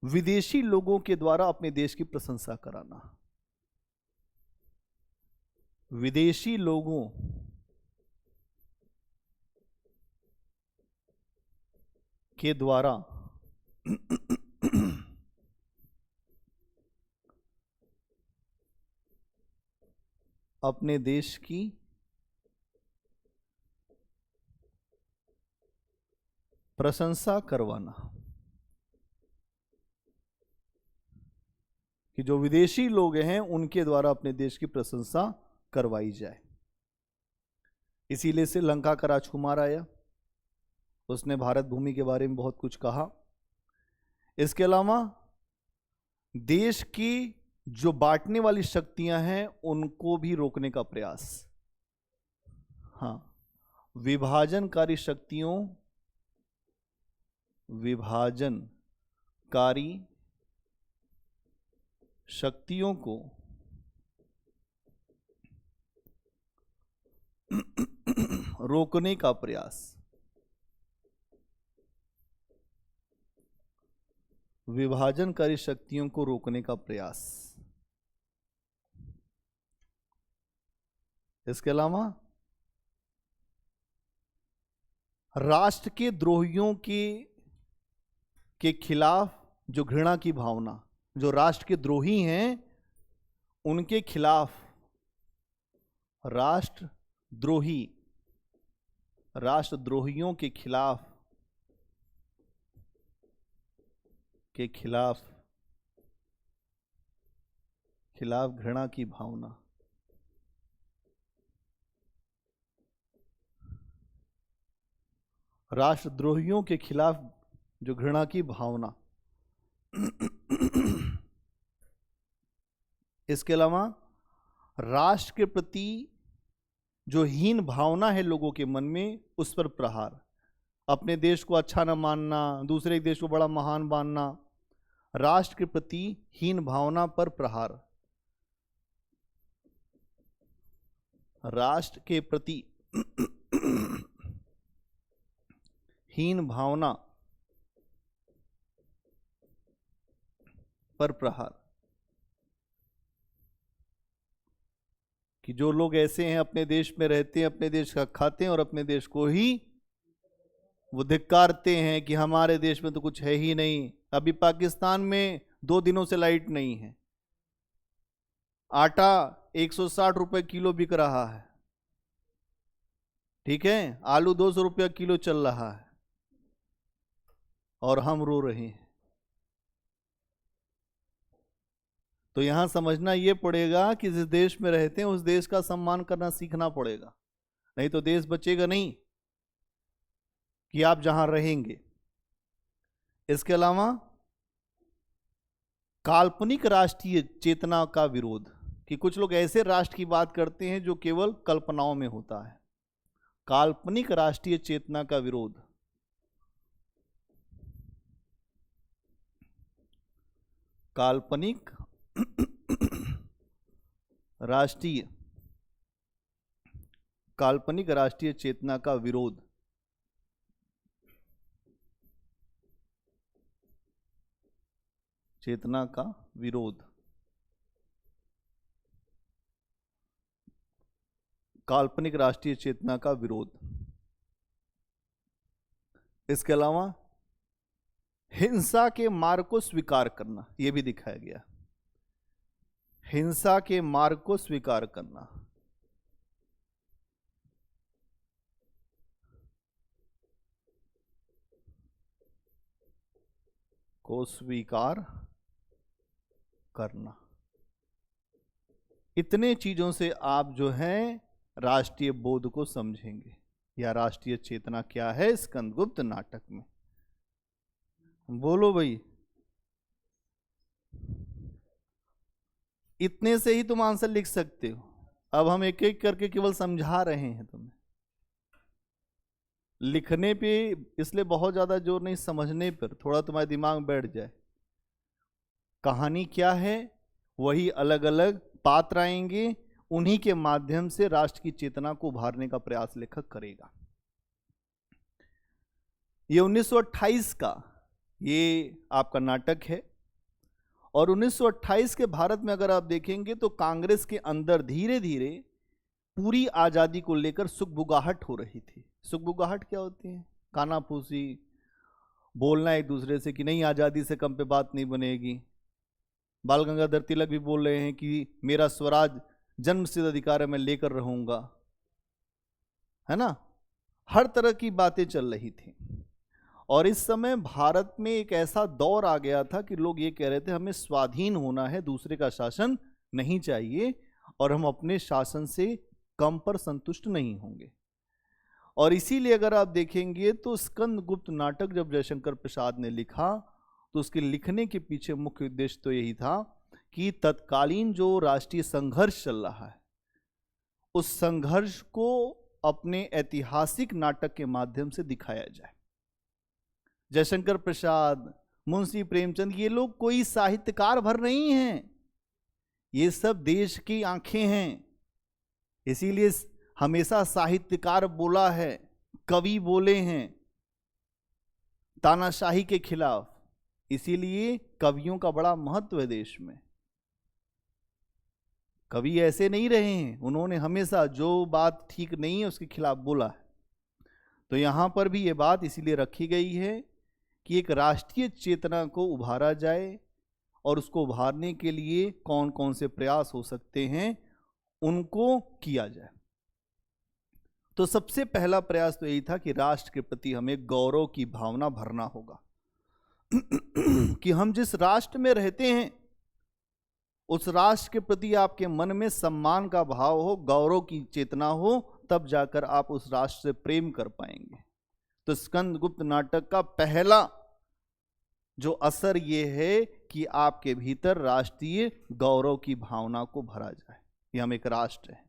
विदेशी लोगों के द्वारा अपने देश की प्रशंसा कराना, विदेशी लोगों के द्वारा अपने देश की प्रशंसा करवाना, कि जो विदेशी लोग हैं उनके द्वारा अपने देश की प्रशंसा करवाई जाए। इसीलिए श्रीलंका का राजकुमार आया, उसने भारत भूमि के बारे में बहुत कुछ कहा। इसके अलावा देश की जो बांटने वाली शक्तियां हैं उनको भी रोकने का प्रयास। हाँ, विभाजनकारी शक्तियों को रोकने का प्रयास, विभाजनकारी शक्तियों को रोकने का प्रयास। इसके अलावा राष्ट्र के द्रोहियों के खिलाफ जो घृणा की भावना, जो राष्ट्र के द्रोही हैं उनके खिलाफ, राष्ट्रद्रोहियों के खिलाफ घृणा की भावना। राष्ट्रद्रोहियों के खिलाफ जो घृणा की भावना। इसके अलावा राष्ट्र के प्रति जो हीन भावना है लोगों के मन में, उस पर प्रहार। अपने देश को अच्छा न मानना, दूसरे देश को बड़ा महान मानना, राष्ट्र के प्रति हीन भावना पर प्रहार। राष्ट्र के प्रति हीन भावना पर प्रहार, कि जो लोग ऐसे हैं अपने देश में रहते हैं, अपने देश का खाते हैं और अपने देश को ही वो धिक्कारते हैं कि हमारे देश में तो कुछ है ही नहीं। अभी पाकिस्तान में 2 दिनों से लाइट नहीं है, आटा 160 रुपए किलो बिक रहा है, ठीक है, आलू 200 रुपया किलो चल रहा है, और हम रो रहे हैं। तो यहां समझना यह पड़ेगा कि जिस देश में रहते हैं उस देश का सम्मान करना सीखना पड़ेगा, नहीं तो देश बचेगा नहीं कि आप जहां रहेंगे। इसके अलावा काल्पनिक राष्ट्रीय चेतना का विरोध, कि कुछ लोग ऐसे राष्ट्र की बात करते हैं जो केवल कल्पनाओं में होता है। काल्पनिक राष्ट्रीय चेतना का विरोध, काल्पनिक राष्ट्रीय चेतना का विरोध। चेतना का विरोध, काल्पनिक राष्ट्रीय चेतना का विरोध। इसके अलावा हिंसा के मार्ग को स्वीकार करना, यह भी दिखाया गया। हिंसा के मार्ग को स्वीकार करना, को स्वीकार करना। इतने चीजों से आप जो है राष्ट्रीय बोध को समझेंगे, या राष्ट्रीय चेतना क्या है स्कंदगुप्त नाटक में। बोलो भाई, इतने से ही तुम आंसर लिख सकते हो। अब हम एक एक करके केवल समझा रहे हैं तुम्हें, लिखने पे इसलिए बहुत ज्यादा जोर नहीं, समझने पर थोड़ा तुम्हारे दिमाग में बैठ जाए। कहानी क्या है, वही अलग अलग पात्र आएंगे, उन्हीं के माध्यम से राष्ट्र की चेतना को उभारने का प्रयास लेखक करेगा। ये 1928 का ये आपका नाटक है, और 1928 के भारत में अगर आप देखेंगे तो कांग्रेस के अंदर धीरे धीरे पूरी आजादी को लेकर सुगबुगाहट हो रही थी। सुगबुगाहट क्या होती है? कानाफूसी, बोलना एक दूसरे से कि नहीं आजादी से कम पे बात नहीं बनेगी। बाल गंगाधर तिलक भी बोल रहे हैं कि मेरा स्वराज जन्मसिद्ध अधिकार है, मैं लेकर रहूंगा, है ना। हर तरह की बातें चल रही थी, और इस समय भारत में एक ऐसा दौर आ गया था कि लोग ये कह रहे थे हमें स्वाधीन होना है, दूसरे का शासन नहीं चाहिए, और हम अपने शासन से कम पर संतुष्ट नहीं होंगे। और इसीलिए अगर आप देखेंगे तो स्कंदगुप्त नाटक जब जयशंकर प्रसाद ने लिखा तो उसके लिखने के पीछे मुख्य उद्देश्य तो यही था कि तत्कालीन जो राष्ट्रीय संघर्ष चल रहा है उस संघर्ष को अपने ऐतिहासिक नाटक के माध्यम से दिखाया जाए। जयशंकर प्रसाद, मुंशी प्रेमचंद, ये लोग कोई साहित्यकार भर नहीं हैं, ये सब देश की आंखें हैं। इसीलिए हमेशा साहित्यकार बोला है, कवि बोले हैं तानाशाही के खिलाफ, इसीलिए कवियों का बड़ा महत्व है देश में। कवि ऐसे नहीं रहे हैं, उन्होंने हमेशा जो बात ठीक नहीं है उसके खिलाफ बोला है। तो यहां पर भी ये बात इसीलिए रखी गई है कि एक राष्ट्रीय चेतना को उभारा जाए, और उसको उभारने के लिए कौन कौन से प्रयास हो सकते हैं उनको किया जाए। तो सबसे पहला प्रयास तो यही था कि राष्ट्र के प्रति हमें गौरव की भावना भरना होगा कि हम जिस राष्ट्र में रहते हैं उस राष्ट्र के प्रति आपके मन में सम्मान का भाव हो, गौरव की चेतना हो, तब जाकर आप उस राष्ट्र से प्रेम कर पाएंगे। तो स्कंदगुप्त नाटक का पहला जो असर यह है कि आपके भीतर राष्ट्रीय गौरव की भावना को भरा जाए। ये हम एक राष्ट्र है,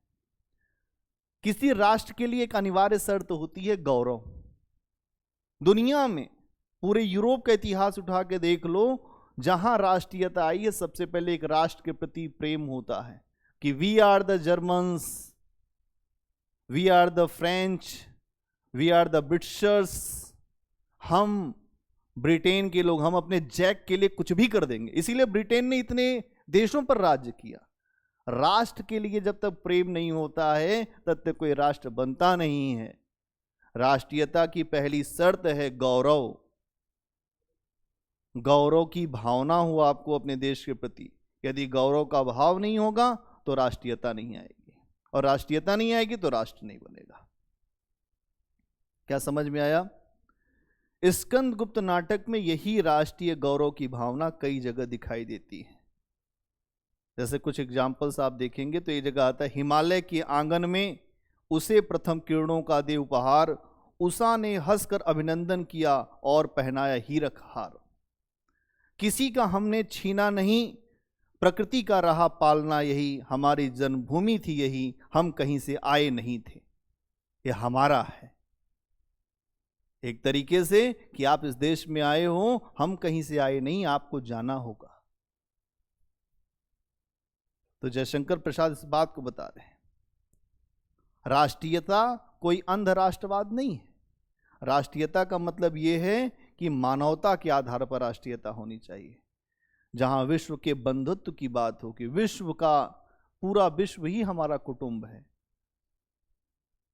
किसी राष्ट्र के लिए एक अनिवार्य शर्त होती है गौरव। दुनिया में पूरे यूरोप का इतिहास उठा के देख लो, जहां राष्ट्रीयता आई है सबसे पहले एक राष्ट्र के प्रति प्रेम होता है कि we are the Germans, we are the French, we are the Britishers. हम ब्रिटेन के लोग, हम अपने जैक के लिए कुछ भी कर देंगे। इसीलिए ब्रिटेन ने इतने देशों पर राज्य किया। राष्ट्र के लिए जब तक प्रेम नहीं होता है तब तक कोई राष्ट्र बनता नहीं है। राष्ट्रीयता की पहली शर्त है गौरव। गौरव की भावना हो आपको अपने देश के प्रति। यदि गौरव का भाव नहीं होगा तो राष्ट्रीयता नहीं आएगी, और राष्ट्रीयता नहीं आएगी तो राष्ट्र नहीं बनेगा। क्या समझ में आया? स्कंदगुप्त नाटक में यही राष्ट्रीय गौरव की भावना कई जगह दिखाई देती है। जैसे कुछ एग्जाम्पल्स आप देखेंगे तो ये जगह आता है, हिमालय के आंगन में उसे प्रथम किरणों का दे उपहार, उषा ने हंसकर अभिनंदन किया और पहनाया हीरक हार। किसी का हमने छीना नहीं, प्रकृति का रहा पालना यही, हमारी जन्मभूमि थी यही, हम कहीं से आए नहीं थे, ये हमारा है। एक तरीके से कि आप इस देश में आए हो, हम कहीं से आए नहीं, आपको जाना होगा। तो जयशंकर प्रसाद इस बात को बता रहे हैं। राष्ट्रीयता कोई अंध राष्ट्रवाद नहीं है। राष्ट्रीयता का मतलब यह है कि मानवता के आधार पर राष्ट्रीयता होनी चाहिए, जहां विश्व के बंधुत्व की बात हो कि विश्व का पूरा विश्व ही हमारा कुटुंब है।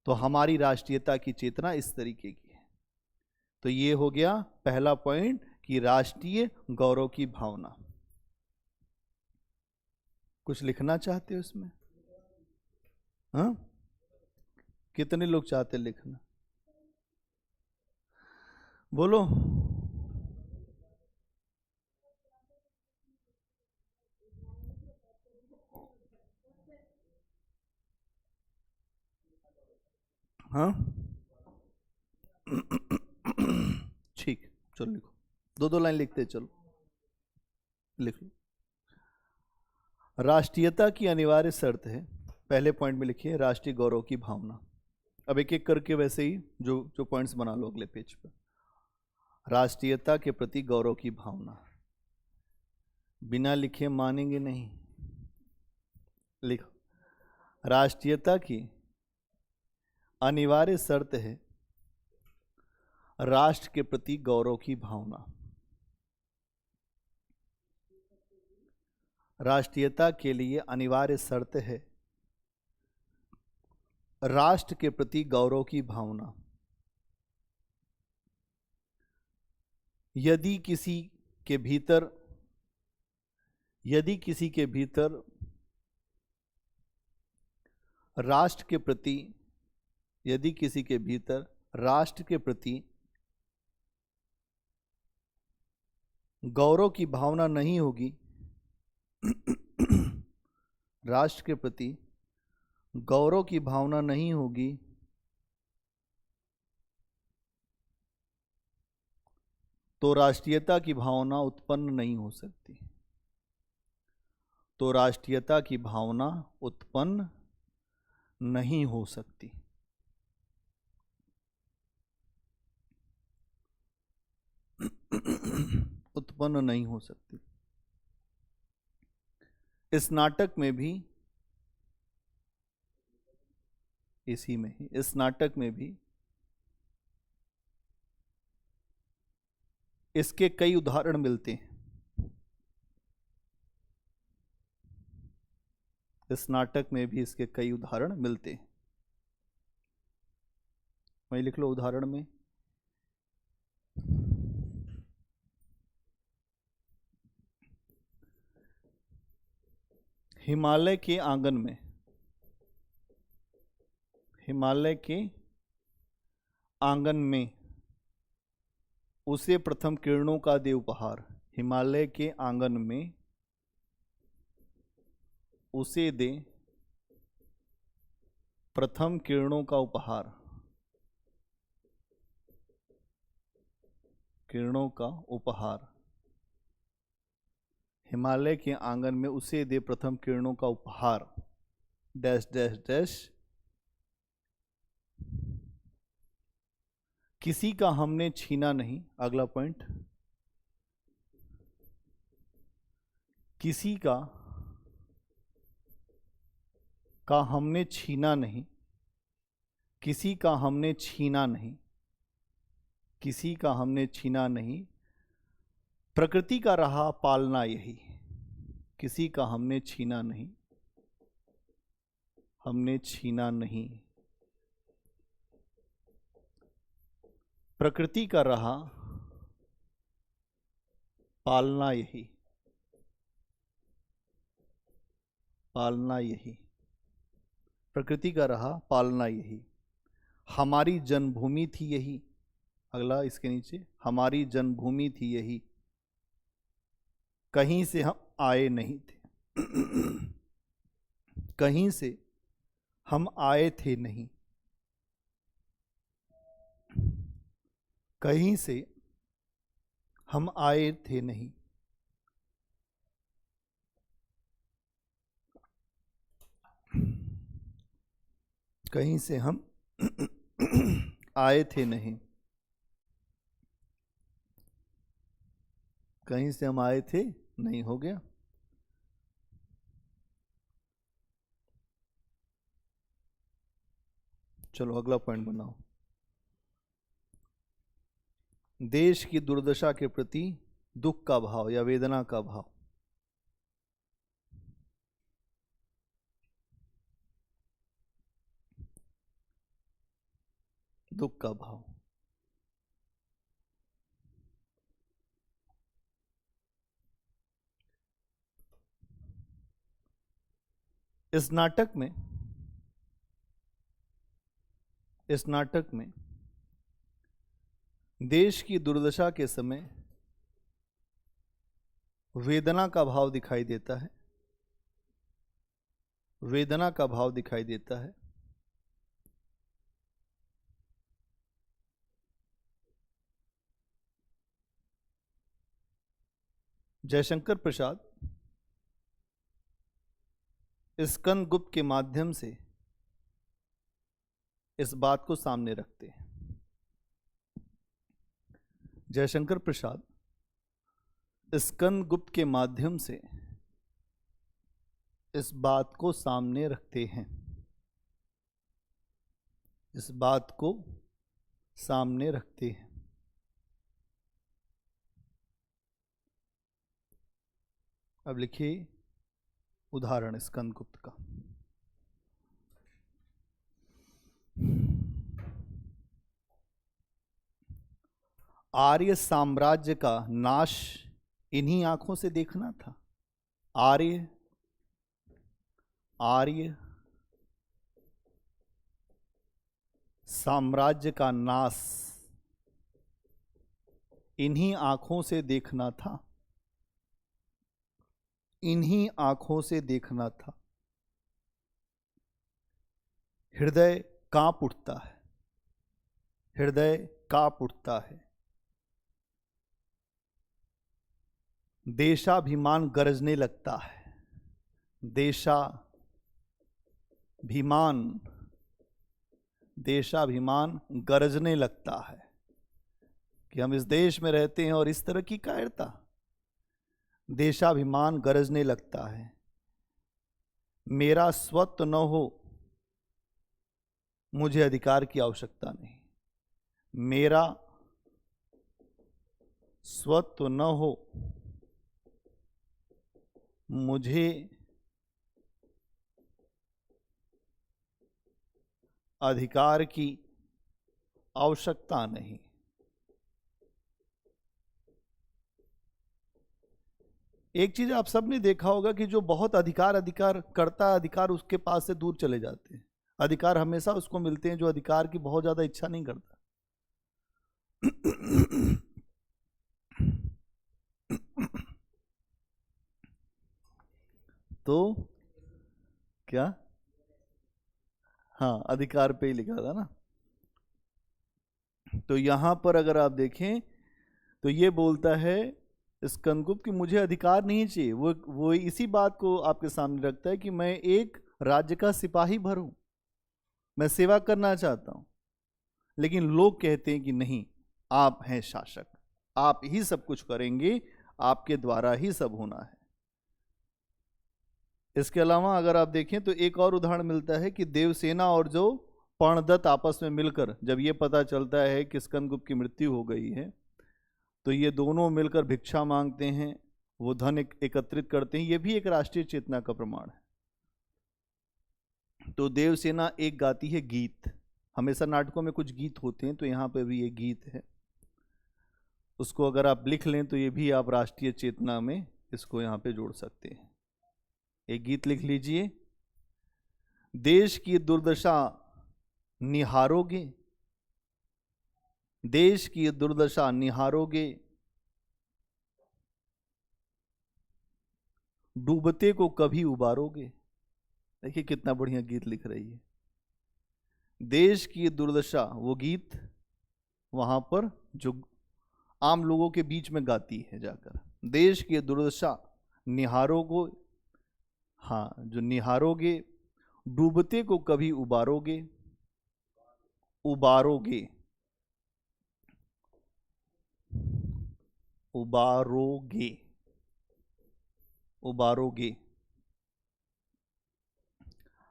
तो हमारी राष्ट्रीयता की चेतना इस तरीके की है। तो ये हो गया पहला पॉइंट कि राष्ट्रीय गौरव की भावना। कुछ लिखना चाहते हो इसमें? हाँ, कितने लोग चाहते लिखना? बोलो। हाँ ठीक, चलो लिखो, दो दो लाइन लिखते चलो, लिख लो। राष्ट्रीयता की अनिवार्य शर्त है, पहले पॉइंट में लिखिए, राष्ट्रीय गौरव की भावना। अब एक एक करके वैसे ही जो जो पॉइंट्स बना लो अगले पेज पर। राष्ट्रीयता के प्रति गौरव की भावना, बिना लिखे मानेंगे नहीं, लिखो। राष्ट्रीयता की अनिवार्य शर्त है राष्ट्र के प्रति गौरव की भावना। राष्ट्रीयता के लिए अनिवार्य शर्त है राष्ट्र के प्रति गौरव की भावना। यदि किसी के भीतर राष्ट्र के प्रति, यदि किसी के भीतर राष्ट्र के प्रति गौरव की भावना नहीं होगी, राष्ट्र के प्रति गौरव की भावना नहीं होगी, तो राष्ट्रीयता की भावना उत्पन्न नहीं हो सकती। तो राष्ट्रीयता की भावना उत्पन्न नहीं हो सकती। उत्पन्न नहीं हो सकती। इस नाटक में भी, इसी में ही, इस नाटक में भी इसके कई उदाहरण मिलते हैं। इस नाटक में भी इसके कई उदाहरण मिलते हैं। वही लिख लो उदाहरण में। हिमालय के आंगन में, हिमालय के आंगन में उसे प्रथम किरणों का दे उपहार। हिमालय के आंगन में उसे दे प्रथम किरणों का उपहार, किरणों का उपहार। हिमालय के आंगन में उसे दे प्रथम किरणों का उपहार, डैश डैश डैश। किसी का हमने छीना नहीं, अगला पॉइंट, किसी का हमने छीना नहीं, किसी का हमने छीना नहीं, किसी का हमने छीना नहीं, प्रकृति का रहा पालना यही। किसी का हमने छीना नहीं, हमने छीना नहीं, प्रकृति का रहा पालना यही, पालना यही, प्रकृति का रहा पालना यही, हमारी जन्मभूमि थी यही। अगला इसके नीचे, हमारी जन्मभूमि थी यही, कहीं से हम आए नहीं थे कहीं से हम आए थे नहीं, कहीं से हम आए थे नहीं, कहीं से हम आए थे नहीं, कहीं से हम आए थे नहीं, हो गया। चलो अगला पॉइंट बनाओ। देश की दुर्दशा के प्रति दुख का भाव या वेदना का भाव। दुख का भाव। इस नाटक में देश की दुर्दशा के समय वेदना का भाव दिखाई देता है, वेदना का भाव दिखाई देता है। जयशंकर प्रसाद स्कंदगुप्त के माध्यम से इस बात को सामने रखते हैं। जयशंकर प्रसाद स्कंदगुप्त के माध्यम से इस बात को सामने रखते हैं, इस बात को सामने रखते हैं। अब लिखिए उदाहरण स्कंदगुप्त का। आर्य साम्राज्य का नाश इन्हीं आंखों से देखना था। आर्य साम्राज्य का नाश इन्हीं आंखों से देखना था, इन्हीं आंखों से देखना था। हृदय कांप उठता है, हृदय कांप उठता है। देशाभिमान गरजने लगता है, देशाभिमान गरजने लगता है कि हम इस देश में रहते हैं और इस तरह की कायरता। देशाभिमान गरजने लगता है। मेरा स्वत्व न हो, मुझे अधिकार की आवश्यकता नहीं। मेरा स्वत्व न हो, मुझे अधिकार की आवश्यकता नहीं। एक चीज आप सबने देखा होगा कि जो बहुत अधिकार करता है, अधिकार उसके पास से दूर चले जाते हैं। अधिकार हमेशा उसको मिलते हैं जो अधिकार की बहुत ज्यादा इच्छा नहीं करता। तो क्या, हाँ, अधिकार पे ही लिखा था ना। तो यहां पर अगर आप देखें तो ये बोलता है स्कंदगुप्त कि मुझे अधिकार नहीं चाहिए। वो इसी बात को आपके सामने रखता है कि मैं एक राज्य का सिपाही भर हूं, मैं सेवा करना चाहता हूं। लेकिन लोग कहते हैं कि नहीं, आप हैं शासक, आप ही सब कुछ करेंगे, आपके द्वारा ही सब होना है। इसके अलावा अगर आप देखें तो एक और उदाहरण मिलता है कि देवसेना और जो पर्णदत्त आपस में मिलकर, जब ये पता चलता है कि स्कंदगुप्त की मृत्यु हो गई है, तो ये दोनों मिलकर भिक्षा मांगते हैं, वो धन एकत्रित करते हैं। ये भी एक राष्ट्रीय चेतना का प्रमाण है। तो देवसेना एक गाती है गीत, हमेशा नाटकों में कुछ गीत होते हैं, तो यहाँ पे भी ये गीत है, उसको अगर आप लिख लें तो ये भी आप राष्ट्रीय चेतना में इसको यहाँ पे जोड़ सकते हैं। एक गीत लिख लीजिए। देश की दुर्दशा निहारोगे, देश की दुर्दशा निहारोगे, डूबते को कभी उबारोगे। देखिए कितना बढ़िया गीत लिख रही है। देश की दुर्दशा, वो गीत वहां पर जो आम लोगों के बीच में गाती है जाकर, देश की दुर्दशा निहारोगे, हाँ जो निहारोगे, डूबते को कभी उबारोगे, उबारोगे, उबारोगे, उबारोगे,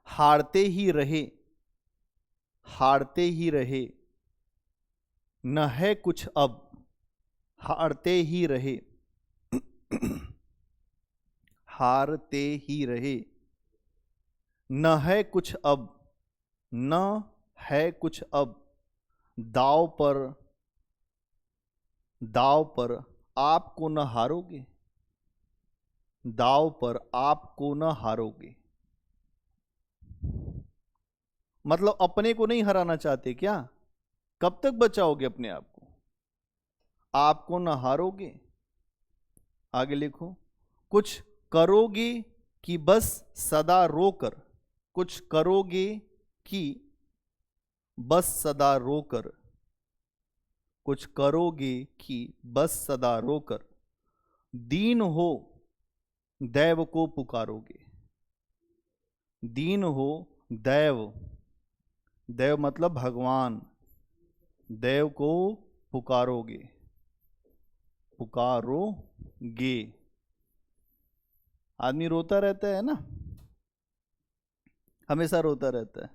हारते ही रहे, हारते ही रहे, न है कुछ अब, हारते ही रहे, हारते ही रहे, न है कुछ अब, न है कुछ अब, दाव पर, दाव पर आपको न हारोगे, दाव पर आपको न हारोगे। मतलब अपने को नहीं हराना चाहते क्या? कब तक बचाओगे अपने आप को? आपको न हारोगे। आगे लिखो, कुछ करोगे कि बस सदा रोकर, कुछ करोगे कि बस सदा रोकर, कुछ करोगे कि बस सदा रोकर, दीन हो दैव को पुकारोगे, दीन हो दैव, दैव मतलब भगवान, दैव को पुकारोगे, पुकारोगे। आदमी रोता रहता है ना, हमेशा रोता रहता है।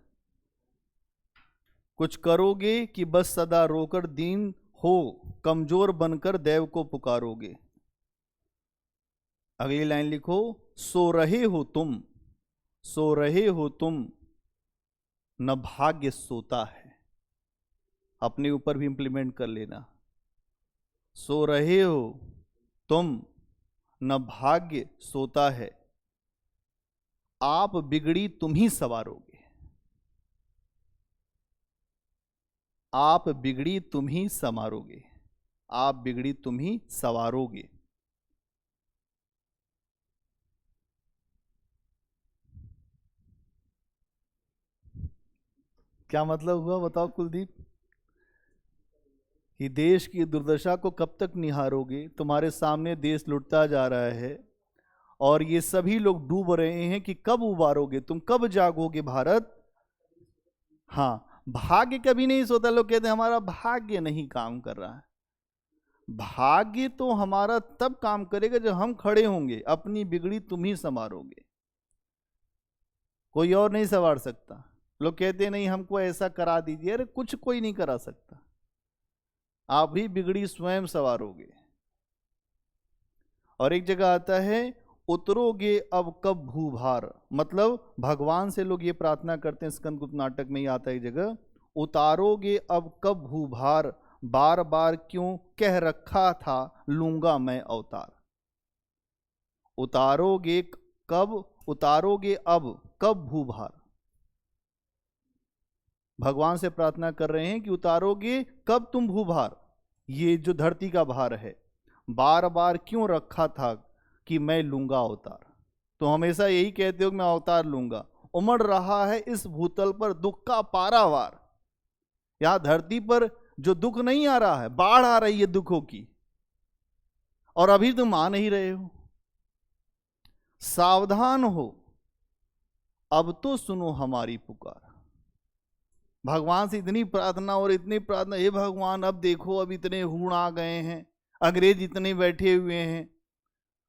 कुछ करोगे कि बस सदा रोकर, दीन हो कमजोर बनकर दैव को पुकारोगे। अगली लाइन लिखो, सो रहे हो तुम, सो रहे हो तुम, न भाग्य सोता है। अपने ऊपर भी इंप्लीमेंट कर लेना। सो रहे हो तुम, न भाग्य सोता है, आप बिगड़ी तुम ही सवारोगे, आप बिगड़ी तुम ही संवारोगे, आप बिगड़ी तुम ही सवारोगे। क्या मतलब हुआ बताओ कुलदीप? कि देश की दुर्दशा को कब तक निहारोगे? तुम्हारे सामने देश लुटता जा रहा है और ये सभी लोग डूब रहे हैं कि कब उबारोगे, तुम कब जागोगे भारत? हाँ, भाग्य कभी नहीं सोता। लोग कहते हैं हमारा भाग्य नहीं काम कर रहा है। भाग्य तो हमारा तब काम करेगा जब हम खड़े होंगे, अपनी बिगड़ी तुम ही संवारोगे, कोई और नहीं संवार सकता। लोग कहते हैं नहीं हमको ऐसा करा दीजिए, अरे कुछ कोई नहीं करा सकता, आप ही बिगड़ी स्वयं संवारोगे। और एक जगह आता है, उतरोगे अब कब भूभार, मतलब भगवान से लोग ये प्रार्थना करते हैं, स्कंदगुप्त नाटक में ही आता है जगह, उतारोगे अब कब भूभार, बार बार क्यों कह रखा था लूंगा मैं अवतार। उतारोगे कब, उतारोगे अब कब भूभार, भगवान से प्रार्थना कर रहे हैं कि उतारोगे कब तुम भूभार, ये जो धरती का भार है, बार बार क्यों रखा था कि मैं लूंगा अवतार। तो हमेशा यही कहते हो कि मैं अवतार लूंगा। उमड़ रहा है इस भूतल पर दुख का पारावार, यहां धरती पर जो दुख नहीं आ रहा है, बाढ़ आ रही है दुखों की, और अभी तुम आ नहीं रहे हो। सावधान हो अब तो सुनो हमारी पुकार। भगवान से इतनी प्रार्थना और इतनी प्रार्थना, हे भगवान अब देखो, अब इतने हूण आ गए हैं, अंग्रेज इतने बैठे हुए हैं,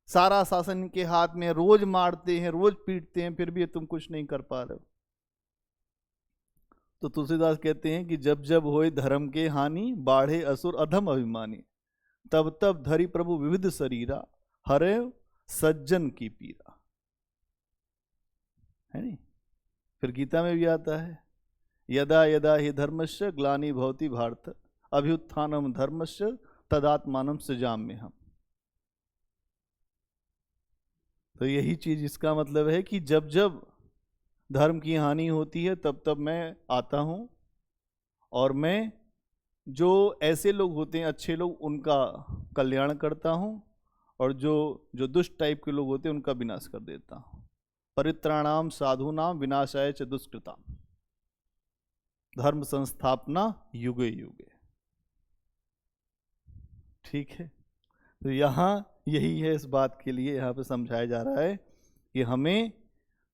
सारा शासन इनके हाथ में, रोज मारते हैं, रोज पीटते हैं, फिर भी तुम कुछ नहीं कर पा रहे हो। तो तुलसीदास कहते हैं कि जब जब होए धर्म के हानि, बाढ़े असुर अधम अभिमानी, तब तब धरि प्रभु विविध शरीरा, हरे सज्जन की पीरा। है नहीं? फिर गीता में भी आता है, यदा यदा हि धर्मस्य ग्लानि भवति भारत अभ्युत्थानम धर्मस्य तदात्मानं सृजाम्यहम्। तो यही चीज इसका मतलब है कि जब जब धर्म की हानि होती है तब तब मैं आता हूं और मैं जो ऐसे लोग होते हैं अच्छे लोग उनका कल्याण करता हूं और जो जो दुष्ट टाइप के लोग होते हैं उनका विनाश कर देता हूं। परित्राणाम साधूनाम विनाशाय च दुष्कृताम धर्म संस्थापना युगे युगे। ठीक है, तो यहाँ यही है, इस बात के लिए यहाँ पे समझाया जा रहा है कि हमें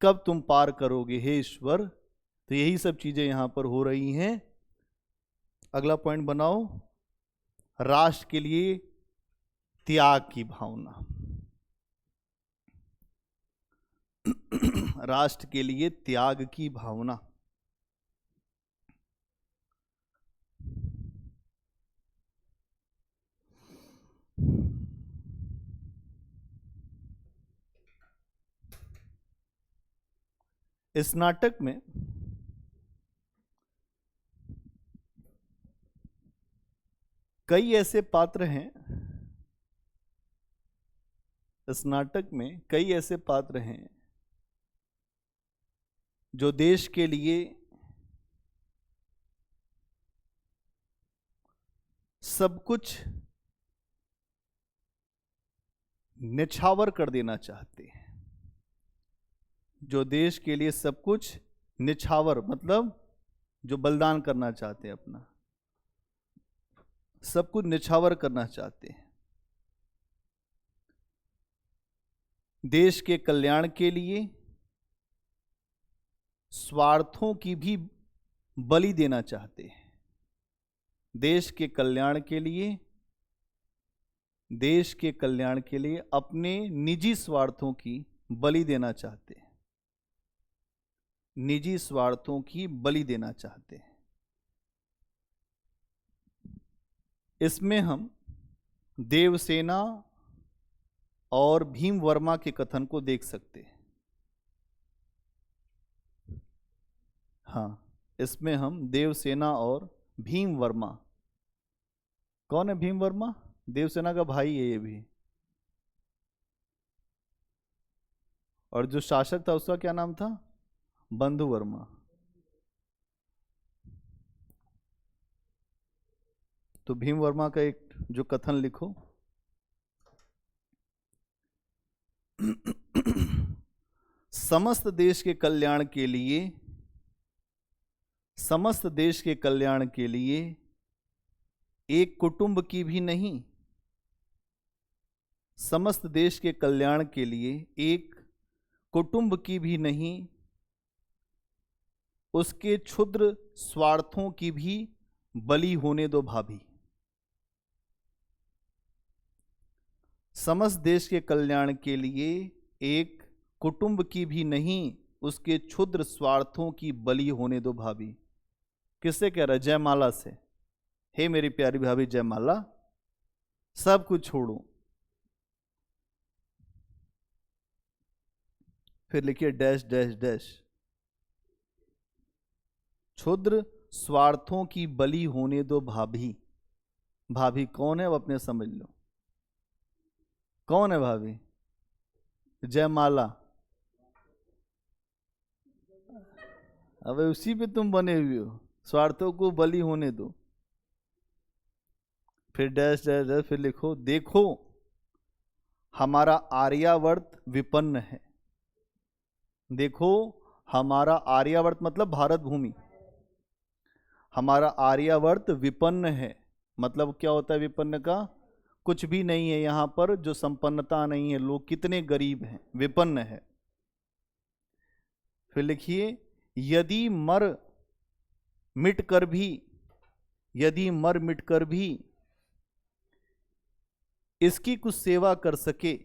कब तुम पार करोगे हे ईश्वर। तो यही सब चीजें यहाँ पर हो रही हैं। अगला पॉइंट बनाओ, राष्ट्र के लिए त्याग की भावना। राष्ट्र के लिए त्याग की भावना। इस नाटक में कई ऐसे पात्र हैं, इस नाटक में कई ऐसे पात्र हैं जो देश के लिए सब कुछ निछावर कर देना चाहते हैं। जो देश के लिए सब कुछ निछावर मतलब जो बलिदान करना चाहते हैं, अपना सब कुछ निछावर करना चाहते हैं, देश के कल्याण के लिए स्वार्थों की भी बलि देना चाहते हैं। देश के कल्याण के लिए, देश के कल्याण के लिए अपने निजी स्वार्थों की बलि देना चाहते हैं, निजी स्वार्थों की बलि देना चाहते हैं। इसमें हम देवसेना और भीम वर्मा के कथन को देख सकते हैं। हाँ, इसमें हम देवसेना और भीम वर्मा, कौन है भीम वर्मा? देवसेना का भाई है ये भी। और जो शासक था उसका क्या नाम था? बंधु वर्मा। तो भीम वर्मा का एक जो कथन लिखो। समस्त देश के कल्याण के लिए, समस्त देश के कल्याण के लिए एक कुटुंब की भी नहीं, समस्त देश के कल्याण के लिए एक कुटुंब की भी नहीं, उसके क्षुद्र स्वार्थों की भी बलि होने दो भाभी। समस्त देश के कल्याण के लिए एक कुटुंब की भी नहीं, उसके क्षुद्र स्वार्थों की बलि होने दो भाभी। किससे कह रहा है? जयमाला से। हे मेरी प्यारी भाभी जयमाला, सब कुछ छोड़ो। फिर लिखिए डैश डैश डैश, क्षुद्र स्वार्थों की बलि होने दो भाभी। भाभी कौन है? अब अपने समझ लो, कौन है भाभी? जयमाला। अब उसी पे तुम बने हुए हो, स्वार्थों को बलि होने दो। फिर डैश डैश डैश, फिर लिखो देखो हमारा आर्यावर्त विपन्न है। देखो हमारा आर्यावर्त मतलब भारत भूमि, हमारा आर्यावर्त विपन्न है। मतलब क्या होता है विपन्न का? कुछ भी नहीं है यहाँ पर, जो संपन्नता नहीं है, लोग कितने गरीब हैं, विपन्न है। फिर लिखिए यदि मर मिट कर भी, यदि मर मिट कर भी इसकी कुछ सेवा कर सके,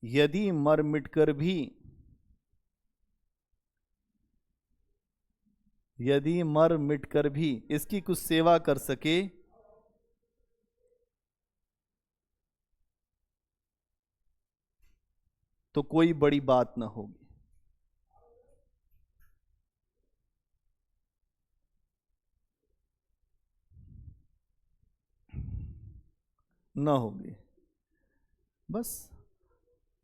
यदि मर मिट कर भी, यदि मर मिट कर भी इसकी कुछ सेवा कर सके तो कोई बड़ी बात ना होगी। न होगी। बस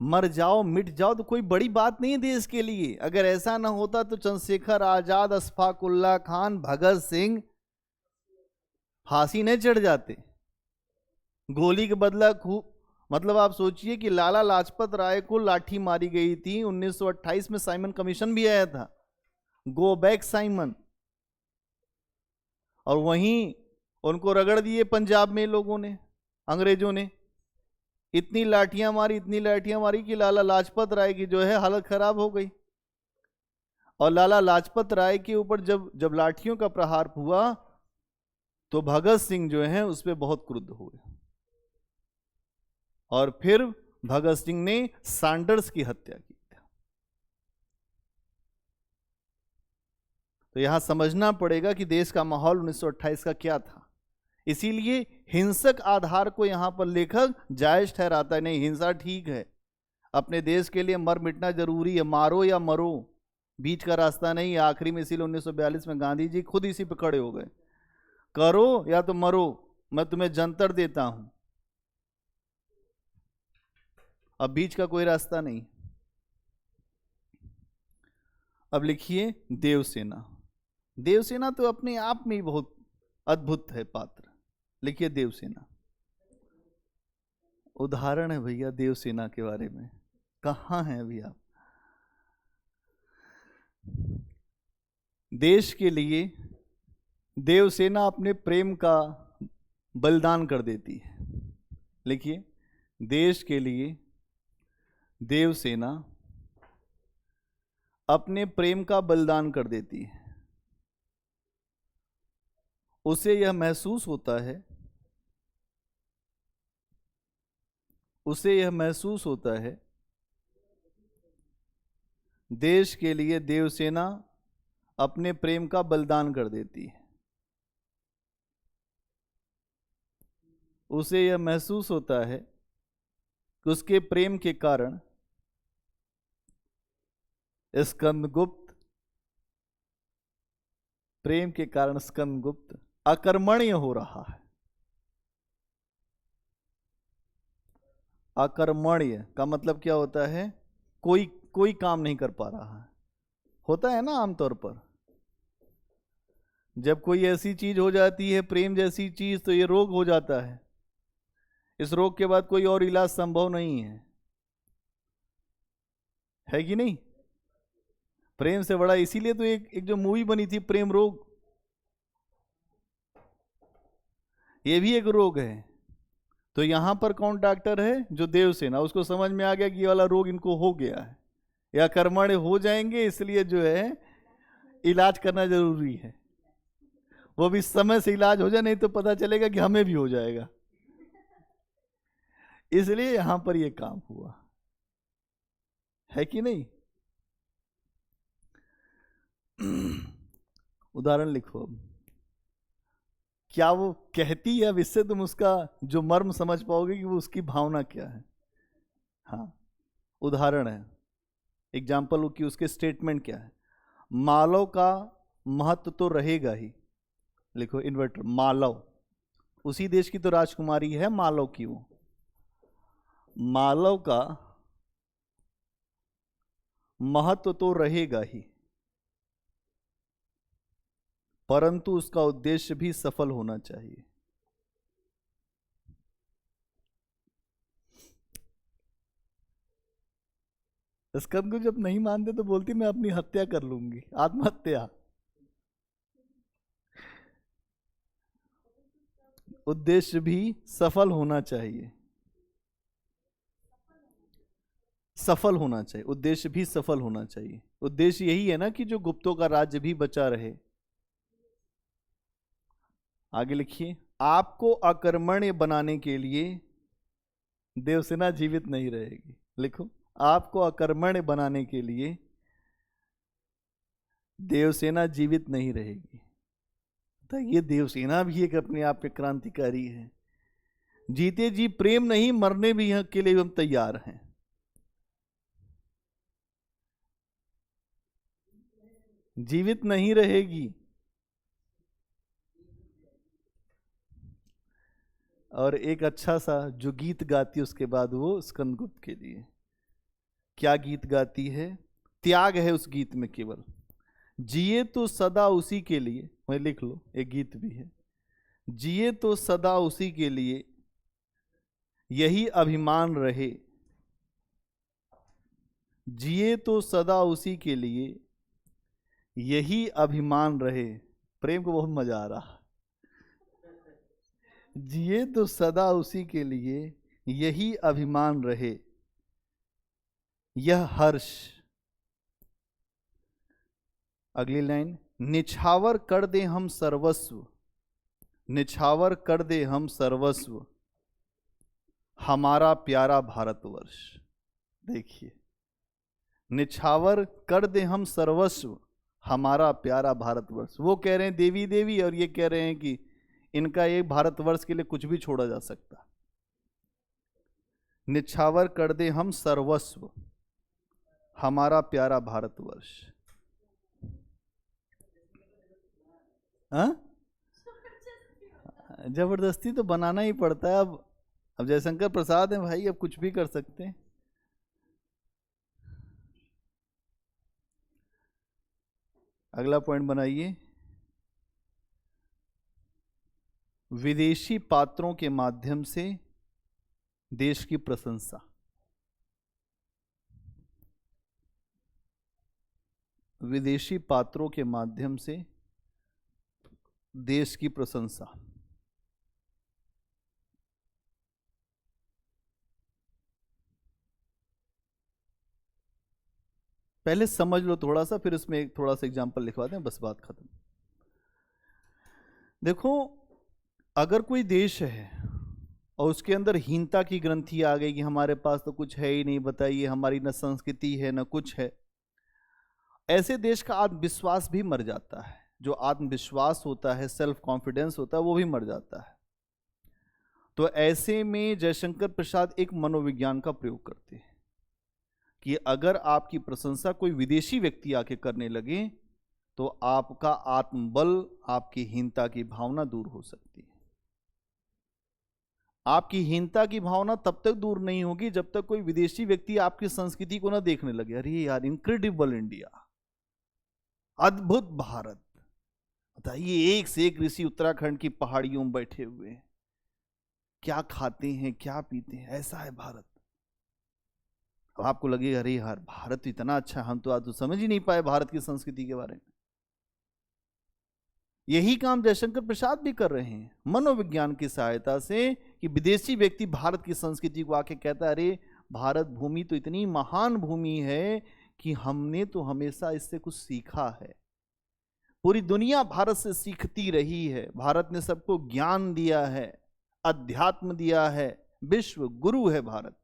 मर जाओ मिट जाओ तो कोई बड़ी बात नहीं है देश के लिए। अगर ऐसा ना होता तो चंद्रशेखर आजाद, अशफाक उल्ला खान, भगत सिंह फांसी नहीं चढ़ जाते। गोली के बदला खूब, मतलब आप सोचिए कि लाला लाजपत राय को लाठी मारी गई थी 1928 में। साइमन कमीशन भी आया था, गो बैक साइमन, और वहीं उनको रगड़ दिए पंजाब में लोगों ने, अंग्रेजों ने। इतनी लाठियां मारी, इतनी लाठियां मारी कि लाला लाजपत राय की जो है हालत खराब हो गई। और लाला लाजपत राय के ऊपर जब जब लाठियों का प्रहार हुआ तो भगत सिंह जो है उस पर बहुत क्रुद्ध हुए, और फिर भगत सिंह ने सैंडर्स की हत्या की। तो यहां समझना पड़ेगा कि देश का माहौल 1928 का क्या था। इसीलिए हिंसक आधार को यहां पर लेखक जायज ठहराता है। नहीं, हिंसा ठीक है, अपने देश के लिए मर मिटना जरूरी है, मारो या मरो, बीच का रास्ता नहीं है। आखिरी में इसीलिए 1942 में गांधी जी खुद इसी पे खड़े हो गए, करो या तो मरो, मैं तुम्हें जंतर देता हूं, अब बीच का कोई रास्ता नहीं। अब लिखिए देवसेना। देवसेना तो अपने आप में ही बहुत अद्भुत है पात्र। लिखिए देवसेना। उदाहरण है भैया देवसेना के बारे में, कहां हैं अभी आप? देश के लिए देवसेना अपने प्रेम का बलिदान कर देती है। लिखिए, देश के लिए देवसेना अपने प्रेम का बलिदान कर देती है। उसे यह महसूस होता है, उसे यह महसूस होता है देश के लिए देवसेना अपने प्रेम का बलिदान कर देती है। उसे यह महसूस होता है कि उसके प्रेम के कारण स्कंदगुप्त, प्रेम के कारण स्कंदगुप्त अकर्मण्य हो रहा है। अकर्मण्य का मतलब क्या होता है? कोई कोई काम नहीं कर पा रहा है। होता है ना आमतौर पर, जब कोई ऐसी चीज हो जाती है, प्रेम जैसी चीज, तो ये रोग हो जाता है। इस रोग के बाद कोई और इलाज संभव नहीं है कि नहीं? प्रेम से बड़ा, इसीलिए तो एक जो मूवी बनी थी प्रेम रोग, ये भी एक रोग है। तो यहां पर कौन डॉक्टर है? जो देवसेना। उसको समझ में आ गया कि ये वाला रोग इनको हो गया है, या कर्मण्य हो जाएंगे, इसलिए जो है इलाज करना जरूरी है। वो भी समय से इलाज हो जाए, नहीं तो पता चलेगा कि हमें भी हो जाएगा। इसलिए यहां पर ये काम हुआ है कि नहीं? उदाहरण लिखो। अब क्या वो कहती है? अब इससे तुम उसका जो मर्म समझ पाओगे कि वो उसकी भावना क्या है। हाँ, उदाहरण है, एग्जाम्पल हो कि उसके स्टेटमेंट क्या है। मालव का महत्व तो रहेगा ही। लिखो इन्वर्टर, मालव उसी देश की तो राजकुमारी है, मालव की। वो मालव का महत्व तो रहेगा ही, परंतु उसका उद्देश्य भी सफल होना चाहिए। स्कंद को जब नहीं मानते तो बोलती मैं अपनी हत्या कर लूंगी, आत्महत्या। उद्देश्य भी सफल होना चाहिए, सफल होना चाहिए, उद्देश्य भी सफल होना चाहिए। उद्देश्य यही है ना कि जो गुप्तों का राज्य भी बचा रहे। आगे लिखिए, आपको अकर्मण्य बनाने के लिए देवसेना जीवित नहीं रहेगी। लिखो, आपको अकर्मण्य बनाने के लिए देवसेना जीवित नहीं रहेगी। तो ये देवसेना भी एक अपने आप में क्रांतिकारी है। जीते जी प्रेम नहीं, मरने भी के लिए हम तैयार हैं। जीवित नहीं रहेगी। और एक अच्छा सा जो गीत गाती है उसके बाद वो स्कंदगुप्त के लिए क्या गीत गाती है, त्याग है उस गीत में केवल, जिए तो सदा उसी के लिए, मैं लिख लो एक गीत भी है, जिए तो सदा उसी के लिए यही अभिमान रहे, जिए तो सदा उसी के लिए यही अभिमान रहे। प्रेम को बहुत मजा आ रहा, जिए तो सदा उसी के लिए यही अभिमान रहे, यह हर्ष। अगली लाइन, निछावर कर दे हम सर्वस्व, निछावर कर दे हम सर्वस्व हमारा प्यारा भारतवर्ष। देखिए, निछावर कर दे हम सर्वस्व हमारा प्यारा भारतवर्ष। वो कह रहे हैं देवी देवी और ये कह रहे हैं कि इनका ये भारतवर्ष के लिए कुछ भी छोड़ा जा सकता। निछावर कर दे हम सर्वस्व हमारा प्यारा भारतवर्ष। हाँ, जबरदस्ती तो बनाना ही पड़ता है। अब जयशंकर प्रसाद हैं भाई, अब कुछ भी कर सकते हैं। अगला पॉइंट बनाइए, विदेशी पात्रों के माध्यम से देश की प्रशंसा। विदेशी पात्रों के माध्यम से देश की प्रशंसा। पहले समझ लो थोड़ा सा, फिर इसमें एक थोड़ा सा एग्जांपल लिखवाते हैं, बस बात खत्म। देखो, अगर कोई देश है और उसके अंदर हीनता की ग्रंथि आ गई कि हमारे पास तो कुछ है ही नहीं, बताइए हमारी न संस्कृति है न कुछ है, ऐसे देश का आत्मविश्वास भी मर जाता है। जो आत्मविश्वास होता है, सेल्फ कॉन्फिडेंस होता है, वो भी मर जाता है। तो ऐसे में जयशंकर प्रसाद एक मनोविज्ञान का प्रयोग करते हैं कि अगर आपकी प्रशंसा कोई विदेशी व्यक्ति आके करने लगे तो आपका आत्मबल, आपकी हीनता की भावना दूर हो सकती है। आपकी हीनता की भावना तब तक दूर नहीं होगी जब तक कोई विदेशी व्यक्ति आपकी संस्कृति को ना देखने लगे, अरे यार इनक्रेडिबल इंडिया, अद्भुत भारत, बताइए एक से एक ऋषि उत्तराखंड की पहाड़ियों में बैठे हुए हैं, क्या खाते हैं क्या पीते हैं, ऐसा है भारत। अब आपको लगेगा अरे यार भारत तो इतना अच्छा, हम तो आज तो समझ ही नहीं पाए भारत की संस्कृति के बारे में। यही काम जयशंकर प्रसाद भी कर रहे हैं मनोविज्ञान की सहायता से, कि विदेशी व्यक्ति भारत की संस्कृति को आके कहता है अरे भारत भूमि तो इतनी महान भूमि है कि हमने तो हमेशा इससे कुछ सीखा है, पूरी दुनिया भारत से सीखती रही है, भारत ने सबको ज्ञान दिया है, अध्यात्म दिया है, विश्व गुरु है भारत।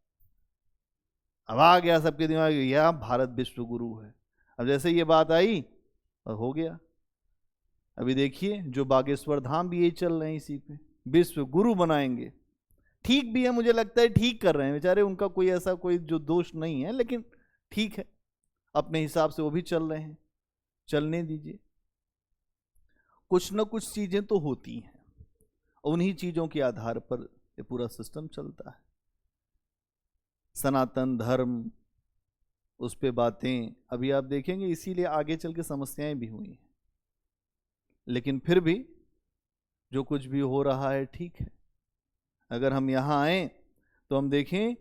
अब आ गया सबके दिमाग में यह भारत विश्व गुरु है। अब जैसे ये बात आई और हो गया। अभी देखिए जो बागेश्वर धाम भी यही चल रहे हैं, इसी पे विश्व गुरु बनाएंगे। ठीक भी है, मुझे लगता है ठीक कर रहे हैं बेचारे, उनका कोई ऐसा कोई जो दोष नहीं है, लेकिन ठीक है अपने हिसाब से वो भी चल रहे हैं, चलने दीजिए। कुछ ना कुछ चीजें तो होती हैं, उन्हीं चीजों के आधार पर ये पूरा सिस्टम चलता है। सनातन धर्म, उस पे बातें अभी आप देखेंगे, इसीलिए आगे चल के समस्याएं भी हुई हैं। लेकिन फिर भी जो कुछ भी हो रहा है ठीक है। अगर हम यहाँ आए तो हम देखें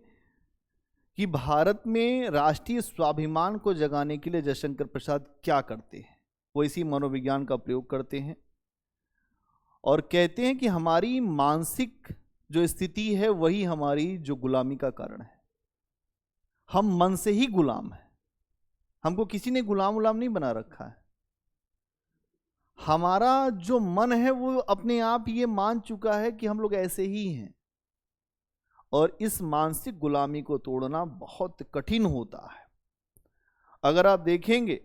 कि भारत में राष्ट्रीय स्वाभिमान को जगाने के लिए जयशंकर प्रसाद क्या करते हैं। वो इसी मनोविज्ञान का प्रयोग करते हैं और कहते हैं कि हमारी मानसिक जो स्थिति है वही हमारी जो गुलामी का कारण है। हम मन से ही गुलाम हैं, हमको किसी ने गुलाम नहीं बना रखा है। हमारा जो मन है वो अपने आप ये मान चुका है कि हम लोग ऐसे ही हैं, और इस मानसिक गुलामी को तोड़ना बहुत कठिन होता है। अगर आप देखेंगे,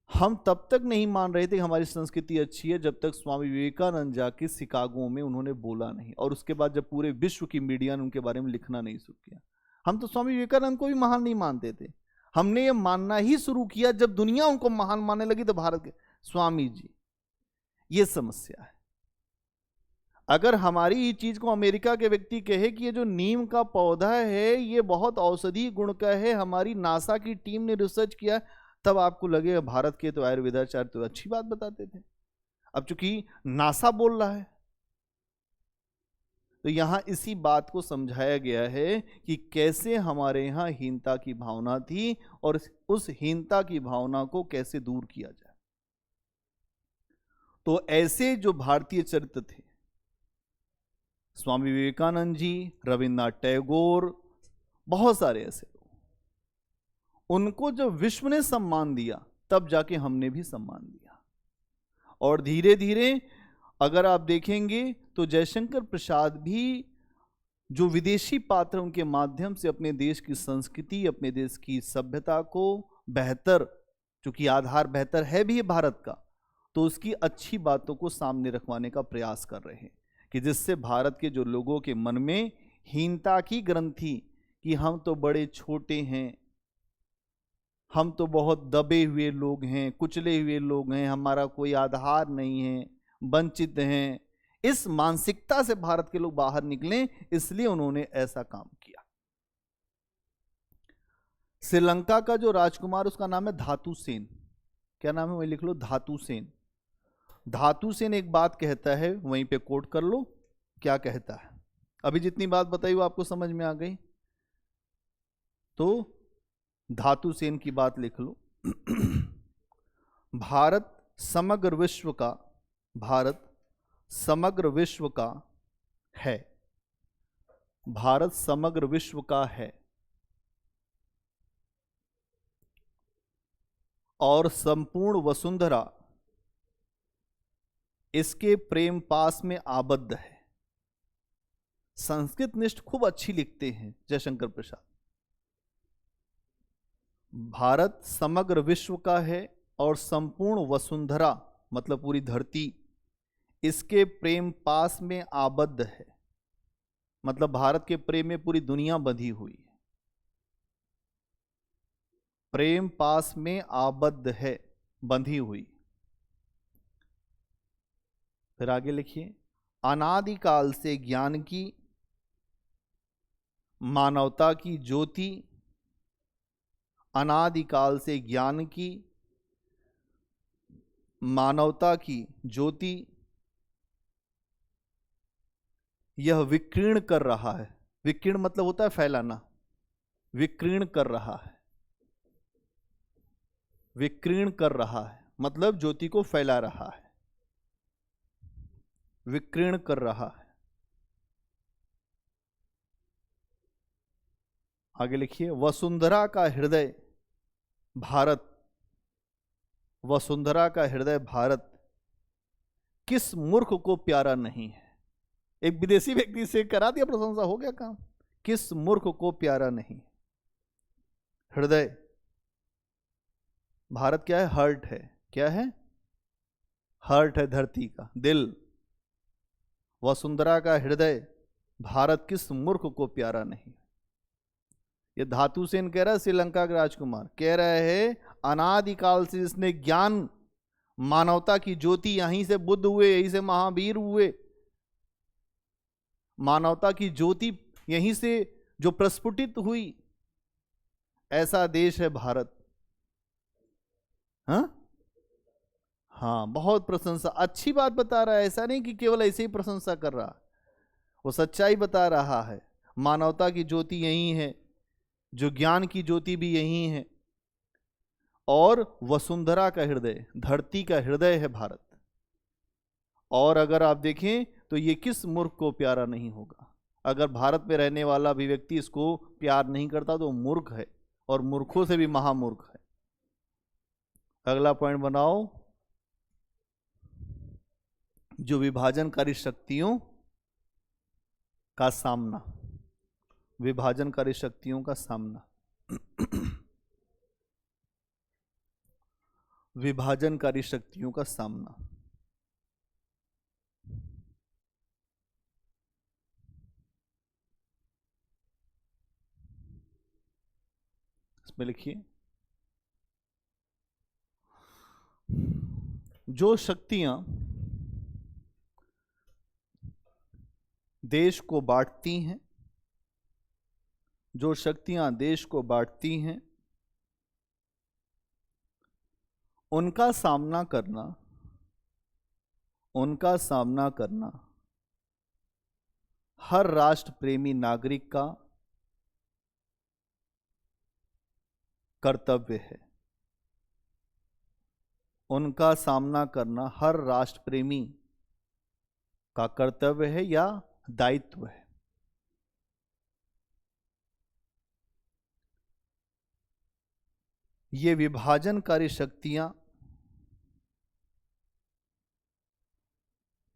हम तब तक नहीं मान रहे थे कि हमारी संस्कृति अच्छी है जब तक स्वामी विवेकानंद जाके शिकागो में उन्होंने बोला नहीं, और उसके बाद जब पूरे विश्व की मीडिया ने उनके बारे में लिखना नहीं शुरू किया। हम तो स्वामी विवेकानंद को भी महान नहीं मानते थे, हमने ये मानना ही शुरू किया जब दुनिया उनको महान मानने लगी तो भारत के स्वामी जी। ये समस्या है। अगर हमारी ये चीज को अमेरिका के व्यक्ति कहे कि ये जो नीम का पौधा है ये बहुत औषधि गुण का है, हमारी नासा की टीम ने रिसर्च किया, तब आपको लगेगा भारत के तो आयुर्वेदाचार्य तो अच्छी बात बताते थे। अब चूंकि नासा बोल रहा है, तो यहां इसी बात को समझाया गया है कि कैसे हमारे यहां हीनता की भावना थी और उस हीनता की भावना को कैसे दूर किया जाए। तो ऐसे जो भारतीय चरित्र थे, स्वामी विवेकानंद जी, रविन्द्रनाथ टैगोर, बहुत सारे ऐसे लोग, उनको जब विश्व ने सम्मान दिया तब जाके हमने भी सम्मान दिया। और धीरे धीरे अगर आप देखेंगे तो जयशंकर प्रसाद भी जो विदेशी पात्रों के माध्यम से अपने देश की संस्कृति, अपने देश की सभ्यता को बेहतर, चूंकि आधार बेहतर है भी भारत का, तो उसकी अच्छी बातों को सामने रखवाने का प्रयास कर रहे हैं कि जिससे भारत के जो लोगों के मन में हीनता की ग्रंथि कि हम तो बड़े छोटे हैं, हम तो बहुत दबे हुए लोग हैं, कुचले हुए लोग हैं, हमारा कोई आधार नहीं है, वंचित हैं, इस मानसिकता से भारत के लोग बाहर निकलें, इसलिए उन्होंने ऐसा काम किया। श्रीलंका का जो राजकुमार, उसका नाम है धातु सेन। क्या नाम है, वही लिख लो, धातु सेन। धातु सेन एक बात कहता है, वहीं पे कोट कर लो, क्या कहता है। अभी जितनी बात बताई वो आपको समझ में आ गई, तो धातु सेन की बात लिख लो। भारत समग्र विश्व का, भारत समग्र विश्व का है, भारत समग्र विश्व का है और संपूर्ण वसुंधरा इसके प्रेम पास में आबद्ध है। संस्कृत निष्ठ खूब अच्छी लिखते हैं जयशंकर प्रसाद। भारत समग्र विश्व का है और संपूर्ण वसुंधरा मतलब पूरी धरती इसके प्रेम पास में आबद्ध है, मतलब भारत के प्रेम में पूरी दुनिया बंधी हुई है। प्रेम पास में आबद्ध है, बंधी हुई। फिर आगे लिखिए, अनादिकाल से ज्ञान की, मानवता की ज्योति, अनादिकाल से ज्ञान की, मानवता की ज्योति यह विकीर्ण कर रहा है। विकीर्ण मतलब होता है फैलाना, विकीर्ण कर रहा है, विकीर्ण कर रहा है मतलब ज्योति को फैला रहा है, विकीर्ण कर रहा है। आगे लिखिए, वसुंधरा का हृदय भारत, वसुंधरा का हृदय भारत किस मूर्ख को प्यारा नहीं है। एक विदेशी व्यक्ति से करा दिया प्रशंसा, हो गया काम। किस मूर्ख को प्यारा नहीं। हृदय, भारत क्या है, हर्ट है, क्या है, हर्ट है धरती का, दिल। वसुंधरा का हृदय भारत किस मूर्ख को प्यारा नहीं। ये धातु सेन कह रहा है, श्रीलंका का राजकुमार कह रहा है, अनादिकाल से जिसने ज्ञान, मानवता की ज्योति, यहीं से बुद्ध हुए, यहीं से महावीर हुए, मानवता की ज्योति यहीं से जो प्रस्फुटित हुई, ऐसा देश है भारत। हाँ हाँ, बहुत प्रशंसा, अच्छी बात बता रहा है, ऐसा नहीं कि केवल ऐसे ही प्रशंसा कर रहा, वो सच्चाई बता रहा है। मानवता की ज्योति यही है, जो ज्ञान की ज्योति भी यही है, और वसुंधरा का हृदय, धरती का हृदय है भारत। और अगर आप देखें तो ये किस मूर्ख को प्यारा नहीं होगा। अगर भारत में रहने वाला भी व्यक्ति इसको प्यार नहीं करता तो मूर्ख है, और मूर्खों से भी महामूर्ख है। अगला पॉइंट बनाओ, जो विभाजनकारी शक्तियों का सामना, विभाजनकारी शक्तियों का सामना, विभाजनकारी शक्तियों का सामना। इसमें लिखिए, जो शक्तियां देश को बांटती हैं, जो शक्तियां देश को बांटती हैं, उनका सामना करना हर राष्ट्र प्रेमी नागरिक का कर्तव्य है। उनका सामना करना हर राष्ट्र प्रेमी का कर्तव्य है या दायित्व है। ये विभाजनकारी शक्तियां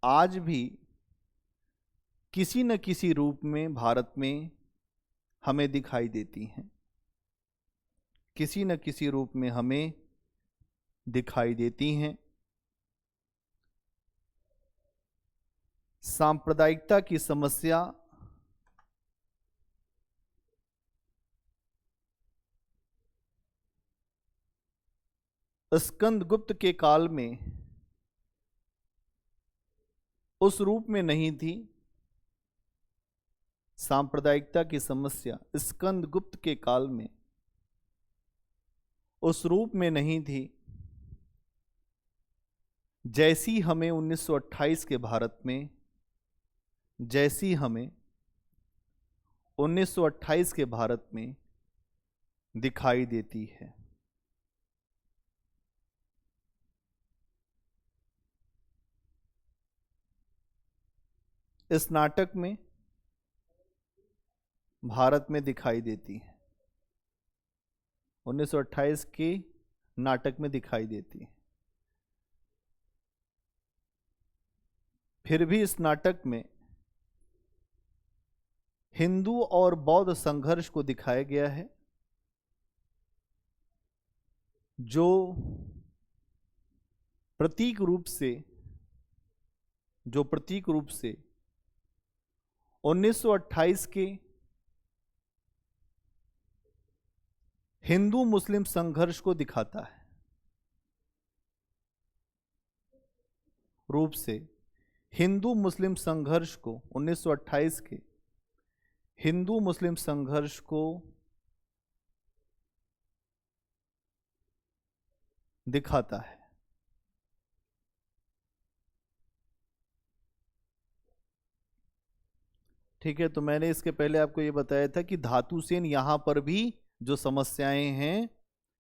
आज भी किसी न किसी रूप में भारत में हमें दिखाई देती हैं, किसी न किसी रूप में हमें दिखाई देती हैं। सांप्रदायिकता की समस्या स्कंदगुप्त के काल में उस रूप में नहीं थी। सांप्रदायिकता की समस्या स्कंदगुप्त के काल में उस रूप में नहीं थी जैसी हमें 1928 के भारत में, जैसी हमें 1928 के भारत में दिखाई देती है। इस नाटक में भारत में दिखाई देती है, 1928 के नाटक में दिखाई देती है। फिर भी इस नाटक में हिंदू और बौद्ध संघर्ष को दिखाया गया है, जो प्रतीक रूप से 1928 के हिंदू मुस्लिम संघर्ष को दिखाता है। रूप से हिंदू मुस्लिम संघर्ष को, 1928 के हिंदू मुस्लिम संघर्ष को दिखाता है। ठीक है, तो मैंने इसके पहले आपको ये बताया था कि धातु सेन यहां पर भी जो समस्याएं हैं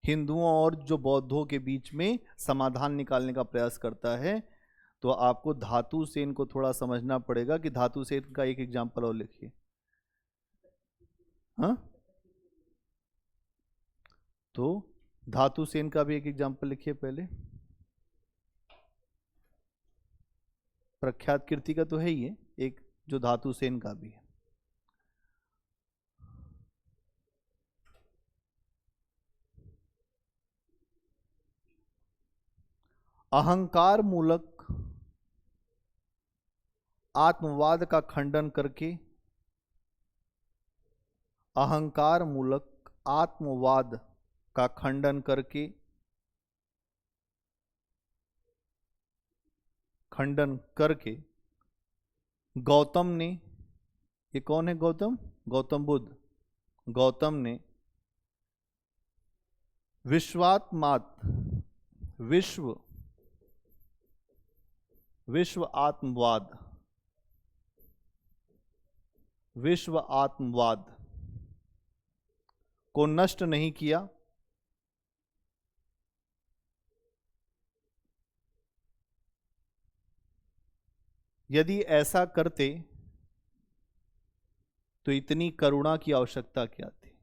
हिंदुओं और जो बौद्धों के बीच में समाधान निकालने का प्रयास करता है। तो आपको धातु सेन को थोड़ा समझना पड़ेगा कि धातु सेन का एक एग्जाम्पल और लिखिए। हाँ, तो धातु सेन का भी एक एग्जाम्पल लिखिए पहले। प्रख्यात कीर्ति का तो है ही है, एक जो धातु सेन का भी है। अहंकार मूलक आत्मवाद का खंडन करके, अहंकार मूलक आत्मवाद का खंडन करके गौतम ने, ये कौन है गौतम? गौतम बुद्ध। गौतम ने विश्व आत्मवाद को नष्ट नहीं किया। यदि ऐसा करते तो इतनी करुणा की आवश्यकता क्या थी?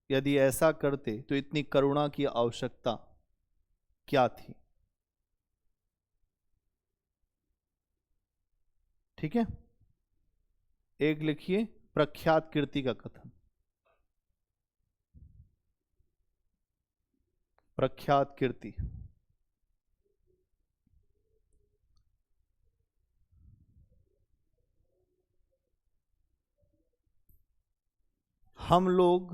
यदि ऐसा करते तो इतनी करुणा की आवश्यकता क्या थी? ठीक है, एक लिखिए प्रख्यात कीर्ति का कथन। प्रख्यात कीर्ति। हम लोग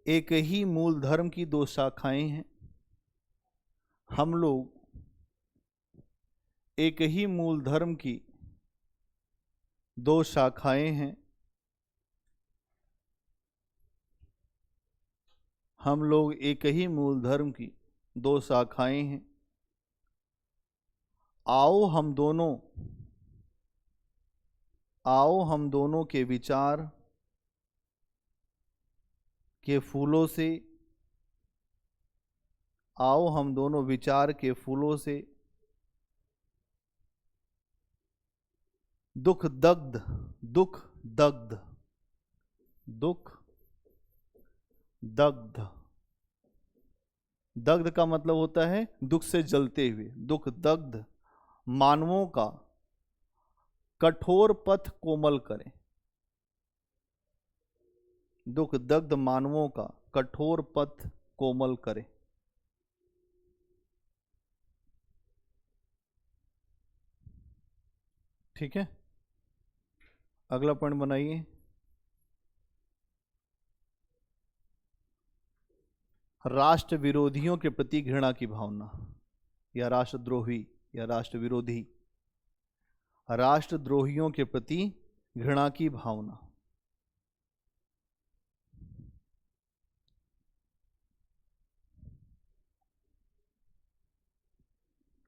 एक ही मूल धर्म की दो शाखाएं हैं। हम लोग एक ही मूल धर्म की दो शाखाएं हैं। हम लोग एक ही मूल धर्म की दो शाखाएं हैं। आओ हम दोनों के विचार के फूलों से, आओ हम दोनों विचार के फूलों से दुख दग्ध दग्ध का मतलब होता है दुख से जलते हुए, दुख दग्ध मानवों का कठोर पथ कोमल करें। दुख दग्ध मानवों का कठोर पथ कोमल करें। ठीक है, अगला पॉइंट बनाइए। राष्ट्र विरोधियों के प्रति घृणा की भावना, या राष्ट्रद्रोही या राष्ट्र विरोधी, राष्ट्रद्रोहियों के प्रति घृणा की भावना।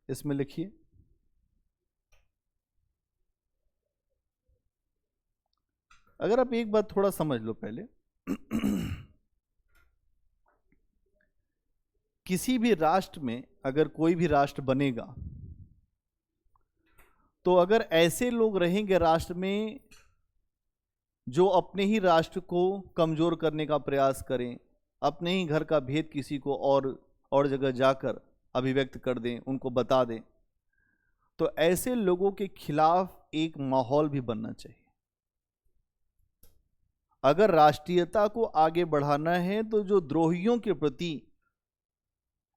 इसमें लिखिए, अगर आप एक बात थोड़ा समझ लो पहले, किसी भी राष्ट्र में अगर कोई भी राष्ट्र बनेगा तो अगर ऐसे लोग रहेंगे राष्ट्र में जो अपने ही राष्ट्र को कमजोर करने का प्रयास करें, अपने ही घर का भेद किसी को और जगह जाकर अभिव्यक्त कर दें, उनको बता दें, तो ऐसे लोगों के खिलाफ एक माहौल भी बनना चाहिए। अगर राष्ट्रीयता को आगे बढ़ाना है तो जो द्रोहियों के प्रति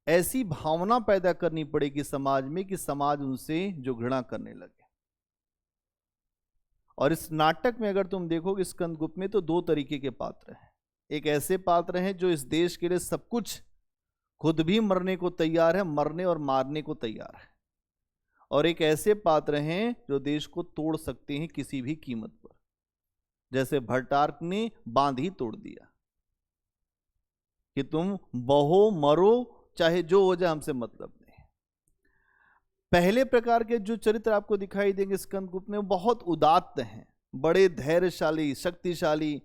ऐसी भावना पैदा करनी पड़ेगी समाज में कि समाज उनसे जो घृणा करने लगे। और इस नाटक में अगर तुम देखोगे स्कंदगुप्त में, तो दो तरीके के पात्र हैं। एक ऐसे पात्र हैं जो इस देश के लिए सब कुछ, खुद भी मरने को तैयार है, मरने और मारने को तैयार है, और एक ऐसे पात्र हैं जो देश को तोड़ सकते हैं किसी भी कीमत पर, जैसे भट्टार्क ने बांध ही तोड़ दिया कि तुम बहो मरो चाहे जो हो जाए, हमसे मतलब नहीं। पहले प्रकार के जो चरित्र आपको दिखाई देंगे स्कंदगुप्त में, बहुत उदात्त हैं, बड़े धैर्यशाली, शक्तिशाली,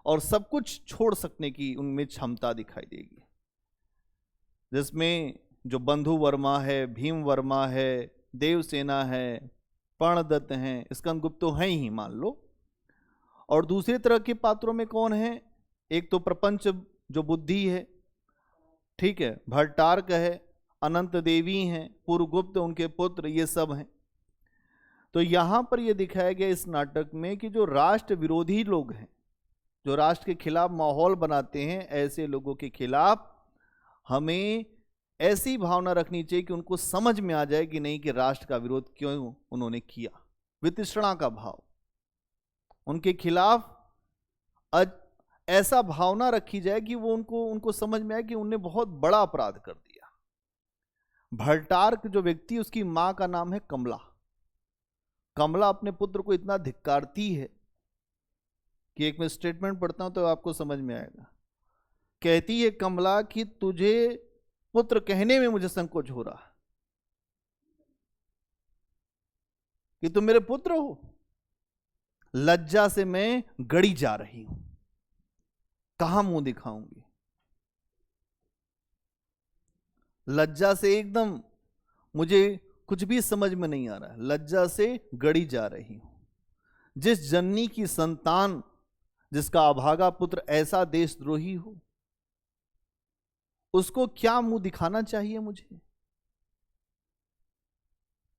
और सब कुछ छोड़ सकने की उनमें क्षमता दिखाई देगी। जिसमें जो बंधु वर्मा है, भीम वर्मा है, देवसेना है, पर्णदत्त हैं, स्कंदगुप्त तो हैं ही मान लो। और दूसरे तरह के पात्रों में कौन है? एक तो प्रपंच जो बुद्धि है, ठीक है, भट्टार्क है, अनंत देवी हैं, पुरगुप्त उनके पुत्र, ये सब हैं। तो यहां पर यह दिखाया गया इस नाटक में कि जो राष्ट्र विरोधी लोग हैं, जो राष्ट्र के खिलाफ माहौल बनाते हैं, ऐसे लोगों के खिलाफ हमें ऐसी भावना रखनी चाहिए कि उनको समझ में आ जाए कि नहीं, कि राष्ट्र का विरोध क्यों उन्होंने किया। वितृष्णा का भाव, उनके खिलाफ ऐसा भावना रखी जाए कि वो उनको समझ में आए कि उनने बहुत बड़ा अपराध कर दिया। भट्टार्क जो व्यक्ति, उसकी मां का नाम है कमला। कमला अपने पुत्र को इतना धिक्कारती है कि एक मैं स्टेटमेंट पढ़ता हूं तो आपको समझ में आएगा। कहती है कमला कि तुझे पुत्र कहने में मुझे संकोच हो रहा कि तुम मेरे पुत्र हो। लज्जा से मैं गड़ी जा रही हूं, कहां मुंह दिखाऊंगी। लज्जा से एकदम मुझे कुछ भी समझ में नहीं आ रहा है, लज्जा से गड़ी जा रही हूं। जिस जननी की संतान, जिसका अभागा पुत्र ऐसा देशद्रोही हो, उसको क्या मुंह दिखाना चाहिए मुझे?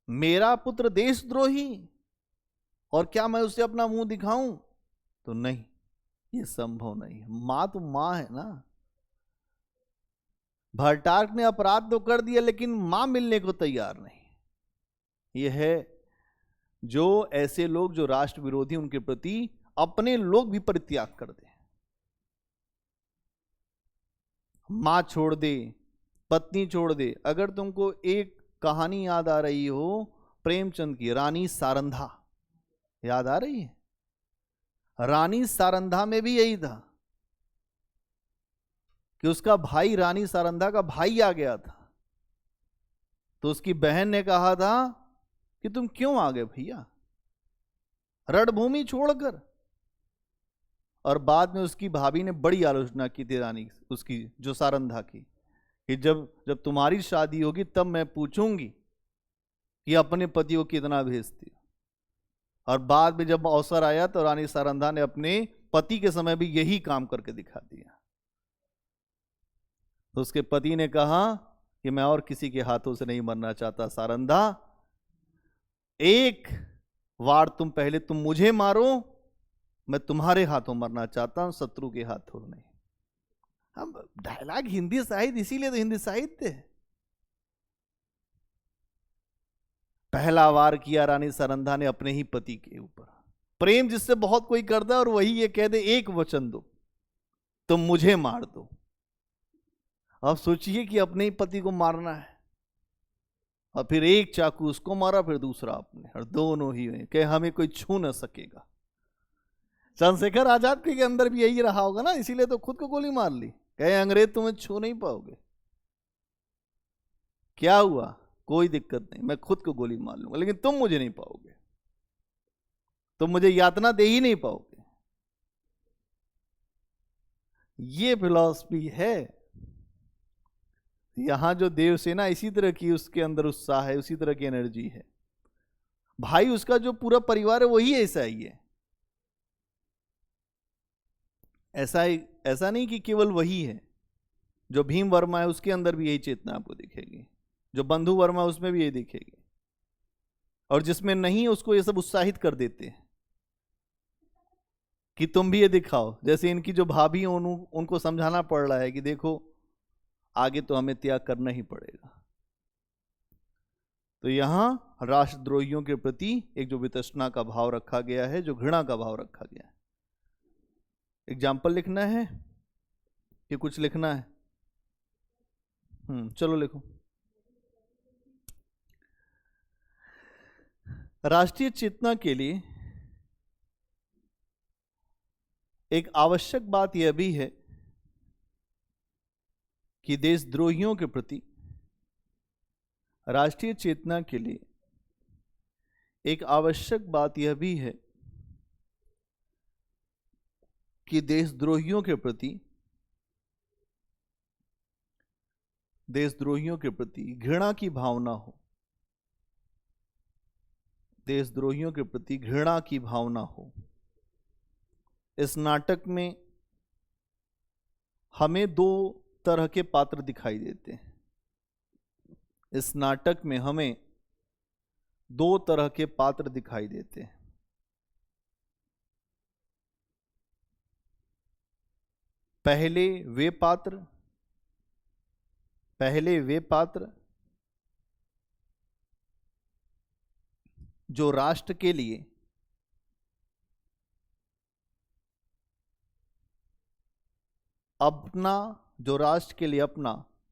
मेरा पुत्र देशद्रोही, और क्या मैं उसे अपना मुंह दिखाऊं? तो नहीं, ये संभव नहीं है। मां तो मां है ना। भट्टार्क ने अपराध तो कर दिया, लेकिन मां मिलने को तैयार नहीं। यह है जो ऐसे लोग जो राष्ट्र विरोधी, उनके प्रति अपने लोग भी परित्याग कर दे। मां छोड़ दे, पत्नी छोड़ दे। अगर तुमको एक कहानी याद आ रही हो, प्रेमचंद की रानी सारंधा, याद आ रही है? रानी सारंधा में भी यही था कि उसका भाई, रानी सारंधा का भाई आ गया था, तो उसकी बहन ने कहा था कि तुम क्यों आ गए भैया रणभूमि छोड़कर। और बाद में उसकी भाभी ने बड़ी आलोचना की थी रानी उसकी, जो सारंधा की, कि जब जब तुम्हारी शादी होगी तब मैं पूछूंगी कि अपने पति को कितना भेजती। और बाद में जब अवसर आया तो रानी सारंधा ने अपने पति के समय भी यही काम करके दिखा दिया। तो उसके पति ने कहा कि मैं और किसी के हाथों से नहीं मरना चाहता सारंधा, एक वार तुम मुझे मारो, मैं तुम्हारे हाथों मरना चाहता हूं, शत्रु के हाथों नहीं। हम डायलॉग हिंदी साहित्य, इसीलिए तो हिंदी साहित्य है। पहला वार किया रानी सारंधा ने अपने ही पति के ऊपर। प्रेम जिससे बहुत कोई करता है और वही ये कह दे एक वचन दो, तुम मुझे मार दो। अब सोचिए कि अपने ही पति को मारना है, और फिर एक चाकू उसको मारा, फिर दूसरा अपने, और दोनों ही हुए कि हमें कोई छू न सकेगा। चंद्रशेखर आजाद के अंदर भी यही रहा होगा ना, इसीलिए तो खुद को गोली मार ली, कहे अंग्रेज तुम्हें छू नहीं पाओगे। क्या हुआ, कोई दिक्कत नहीं, मैं खुद को गोली मार लूंगा, लेकिन तुम मुझे नहीं पाओगे, तुम मुझे यातना दे ही नहीं पाओगे। ये फिलॉसफी है। यहां जो देवसेना इसी तरह की, उसके अंदर उत्साह है, उसी तरह की एनर्जी है। भाई उसका जो पूरा परिवार है वही ऐसा ही है। ऐसा नहीं कि केवल वही है। जो भीम वर्मा है उसके अंदर भी यही चेतना आपको दिखेगी, जो बंधु वर्मा उसमें भी यही दिखेगी, और जिसमें नहीं उसको ये सब उत्साहित कर देते हैं कि तुम भी ये दिखाओ। जैसे इनकी जो भाभी हैं उनको समझाना पड़ रहा है कि देखो आगे तो हमें त्याग करना ही पड़ेगा। तो यहां राष्ट्रद्रोहियों के प्रति एक जो वितृष्णा का भाव रखा गया है, जो घृणा का भाव रखा गया है। एग्जाम्पल लिखना है कि कुछ लिखना है? चलो लिखो। राष्ट्रीय चेतना के लिए एक आवश्यक बात यह भी है कि देशद्रोहियों के प्रति, राष्ट्रीय चेतना के लिए एक आवश्यक बात यह भी है कि देशद्रोहियों के प्रति घृणा की भावना हो, देशद्रोहियों के प्रति घृणा की भावना हो। इस नाटक में हमें दो तरह के पात्र दिखाई देते हैं। इस नाटक में हमें दो तरह के पात्र दिखाई देते हैं। पहले वे पात्र जो राष्ट्र के लिए अपना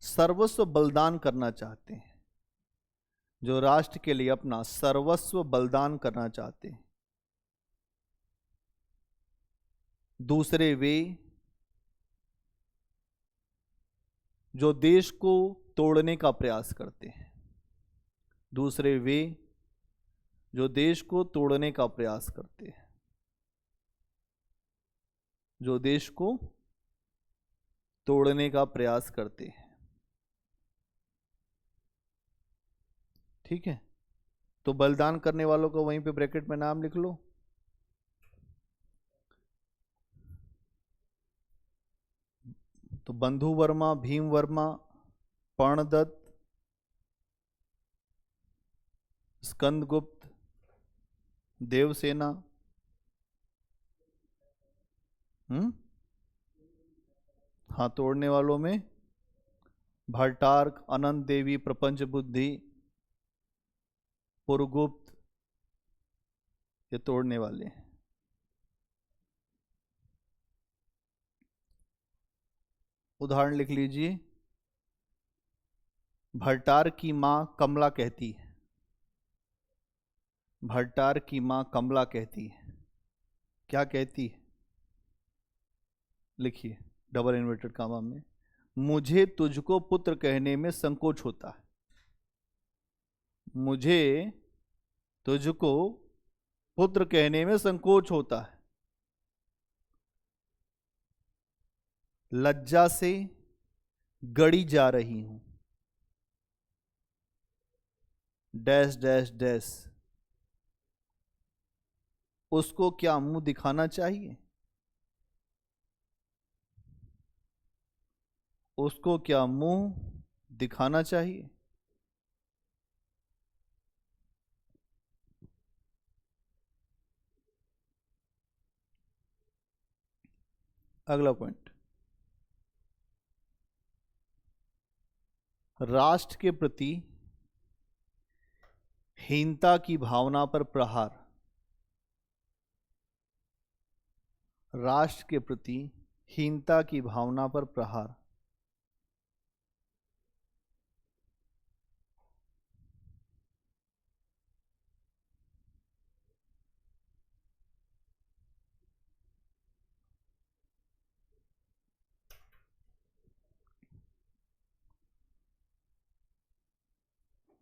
सर्वस्व बलिदान करना चाहते हैं, जो राष्ट्र के लिए अपना सर्वस्व बलिदान करना चाहते हैं। दूसरे वे जो देश को तोड़ने का प्रयास करते हैं, दूसरे वे जो देश को तोड़ने का प्रयास करते हैं, जो देश को तोड़ने का प्रयास करते हैं। ठीक है, तो बलिदान करने वालों को वहीं पे ब्रैकेट में नाम लिख लो। तो बंधु वर्मा, भीम वर्मा, पर्णदत्त, स्कंदगुप्त, देवसेना, हाँ, तोड़ने वालों में भट्टार्क, अनंत देवी, प्रपंच बुद्धि, पुरगुप्त, ये तोड़ने वाले हैं। उदाहरण लिख लीजिए। भट्टार्क की मां कमला कहती है भट्टार की मां कमला कहती है, क्या कहती है? लिखिए डबल इन्वर्टेड कॉमा में, मुझे तुझको पुत्र कहने में संकोच होता है। मुझे तुझको पुत्र कहने में संकोच होता है, लज्जा से गड़ी जा रही हूं, डैश डैश डैश। उसको क्या मुंह दिखाना चाहिए? उसको क्या मुंह दिखाना चाहिए? अगला पॉइंट, राष्ट्र के प्रति हीनता की भावना पर प्रहार। राष्ट्र के प्रति हीनता की भावना पर प्रहार।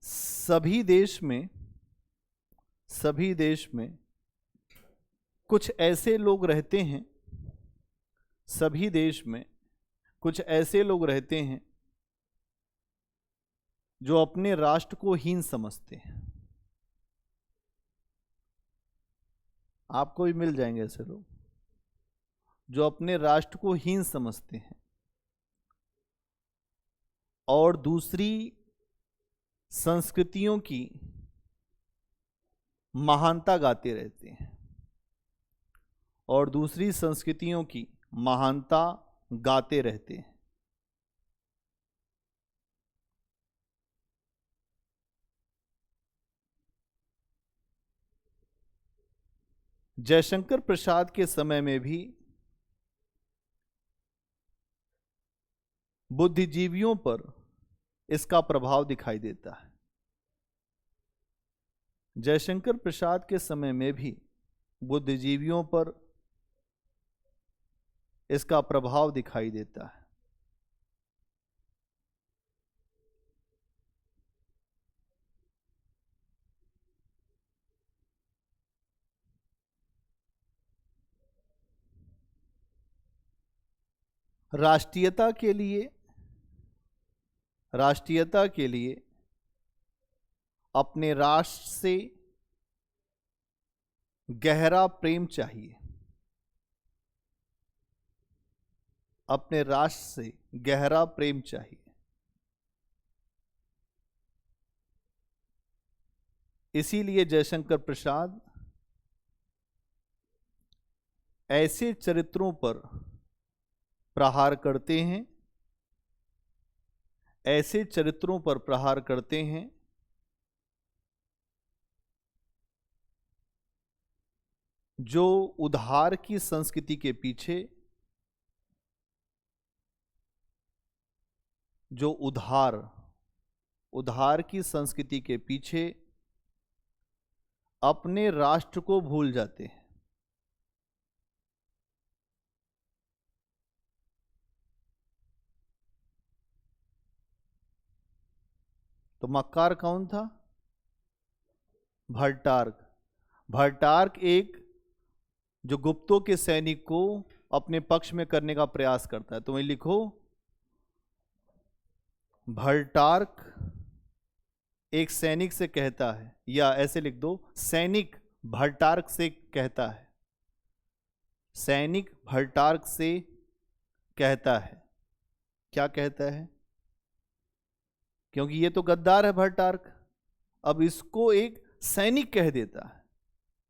सभी देश में कुछ ऐसे लोग रहते हैं, सभी देश में कुछ ऐसे लोग रहते हैं जो अपने राष्ट्र को हीन समझते हैं। आपको भी मिल जाएंगे ऐसे लोग जो अपने राष्ट्र को हीन समझते हैं और दूसरी संस्कृतियों की महानता गाते रहते हैं, और दूसरी संस्कृतियों की महानता गाते रहते हैं। जयशंकर प्रसाद के समय में भी बुद्धिजीवियों पर इसका प्रभाव दिखाई देता है। जयशंकर प्रसाद के समय में भी बुद्धिजीवियों पर इसका प्रभाव दिखाई देता है। राष्ट्रीयता के लिए अपने राष्ट्र से गहरा प्रेम चाहिए, अपने राष्ट्र से गहरा प्रेम चाहिए। इसीलिए जयशंकर प्रसाद ऐसे चरित्रों पर प्रहार करते हैं, ऐसे चरित्रों पर प्रहार करते हैं जो उधार की संस्कृति के पीछे, जो उधार की संस्कृति के पीछे अपने राष्ट्र को भूल जाते हैं। तो मक्कार कौन था? भट्टार्क। भट्टार्क एक जो गुप्तों के सैनिक को अपने पक्ष में करने का प्रयास करता है। तो वही लिखो, भट्टार्क एक सैनिक से कहता है, या ऐसे लिख दो, सैनिक भट्टार्क से कहता है, सैनिक भट्टार्क से कहता है। क्या कहता है? क्योंकि ये तो गद्दार है भट्टार्क, अब इसको एक सैनिक कह देता है।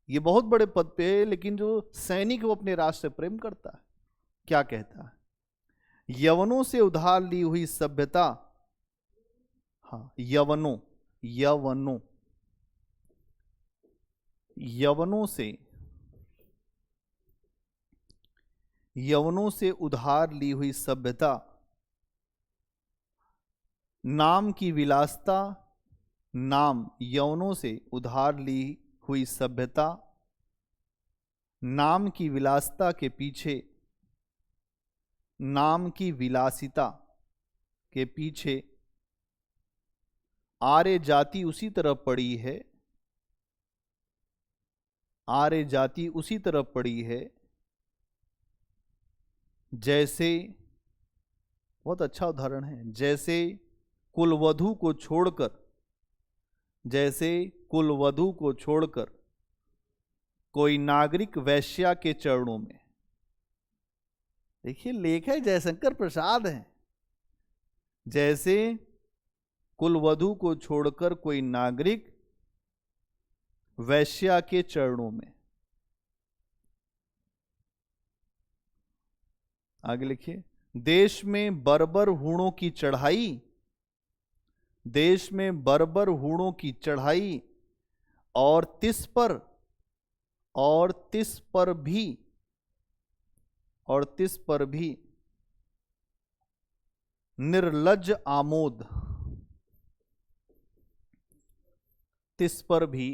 ये बहुत बड़े पद पे है, लेकिन जो सैनिक वो अपने राष्ट्र से प्रेम करता है। क्या कहता है? यवनों से उधार ली हुई सभ्यता, हाँ यवनों से उधार ली हुई सभ्यता, नाम की विलासता, नाम यवनों से उधार ली हुई सभ्यता, नाम की विलासिता के पीछे, नाम की विलासिता के पीछे आर्य जाति उसी तरफ पड़ी है, आर्य जाति उसी तरफ पड़ी है जैसे, बहुत अच्छा उदाहरण है, जैसे कुलवधू को छोड़कर, जैसे कुलवधू को छोड़कर कोई नागरिक वैश्या के चरणों में। देखिए लेख है जयशंकर प्रसाद है। जैसे कुलवधू को छोड़कर कोई नागरिक वैश्या के चरणों में। आगे लिखिए, देश में बर्बर हूणों की चढ़ाई, देश में बर्बर हूणों की चढ़ाई और तिस पर, और तिस पर भी, और तिस पर भी निर्लज्ज आमोद, तिस पर भी,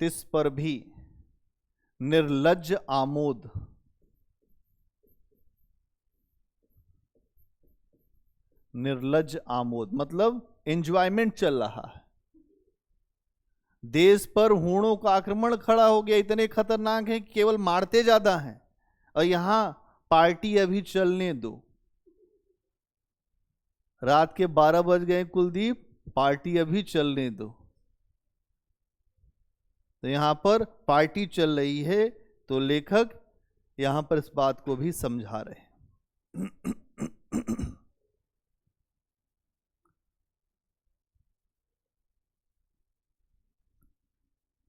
तिस पर भी निर्लज्ज आमोद, निर्लज्ज आमोद मतलब एंजॉयमेंट चल रहा है। देश पर हूणों का आक्रमण खड़ा हो गया, इतने खतरनाक है कि केवल मारते ज्यादा हैं, और यहां पार्टी अभी चलने दो। रात के 12 बज गए कुलदीप, पार्टी अभी चलने दो। तो यहां पर पार्टी चल रही है, तो लेखक यहां पर इस बात को भी समझा रहे हैं।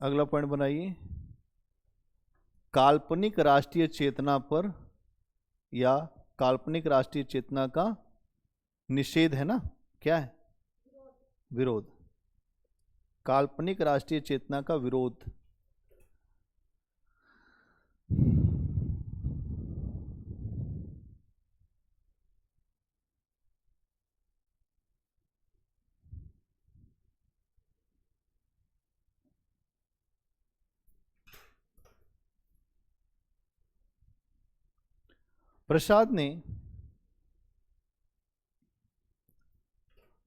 अगला पॉइंट बनाइए, काल्पनिक राष्ट्रीय चेतना पर, या काल्पनिक राष्ट्रीय चेतना का निषेध है ना, क्या है, विरोध, काल्पनिक राष्ट्रीय चेतना का विरोध। प्रसाद ने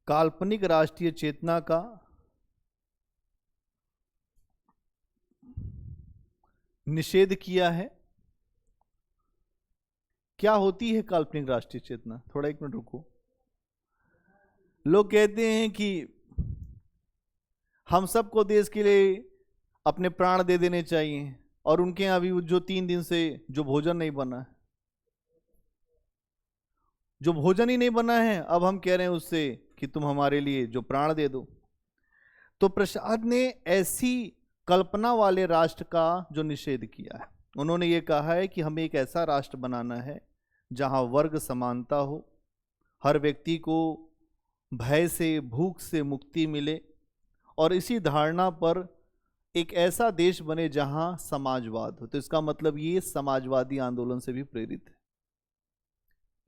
काल्पनिक राष्ट्रीय चेतना का निषेध किया है। क्या होती है काल्पनिक राष्ट्रीय चेतना, थोड़ा एक मिनट रुको। लोग कहते हैं कि हम सबको देश के लिए अपने प्राण दे देने चाहिए, और उनके यहां अभी जो 3 दिन से जो भोजन नहीं बना है, जो भोजन ही नहीं बना है, अब हम कह रहे हैं उससे कि तुम हमारे लिए जो प्राण दे दो। तो प्रसाद ने ऐसी कल्पना वाले राष्ट्र का जो निषेध किया है। उन्होंने ये कहा है कि हमें एक ऐसा राष्ट्र बनाना है जहां वर्ग समानता हो, हर व्यक्ति को भय से, भूख से मुक्ति मिले, और इसी धारणा पर एक ऐसा देश बने जहां समाजवाद हो। तो इसका मतलब ये समाजवादी आंदोलन से भी प्रेरित है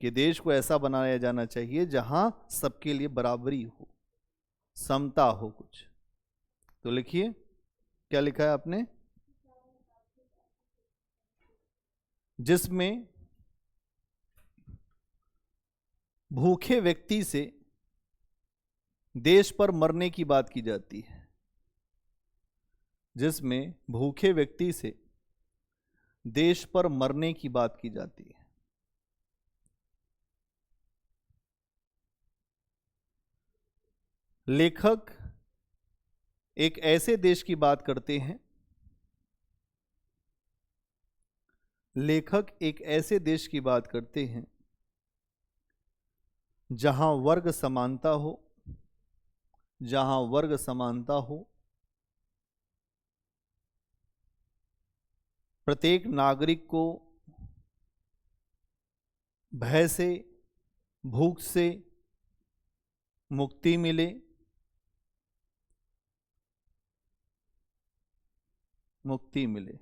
कि देश को ऐसा बनाया जाना चाहिए जहां सबके लिए बराबरी हो, समता हो कुछ। तो लिखिए क्या लिखा है आपने, जिसमें भूखे व्यक्ति से देश पर मरने की बात की जाती है, जिसमें भूखे व्यक्ति से देश पर मरने की बात की जाती है। लेखक एक ऐसे देश की बात करते हैं, लेखक एक ऐसे देश की बात करते हैं जहां वर्ग समानता हो, जहां वर्ग समानता हो, प्रत्येक नागरिक को भय से, भूख से मुक्ति मिले, मुक्ति मिले,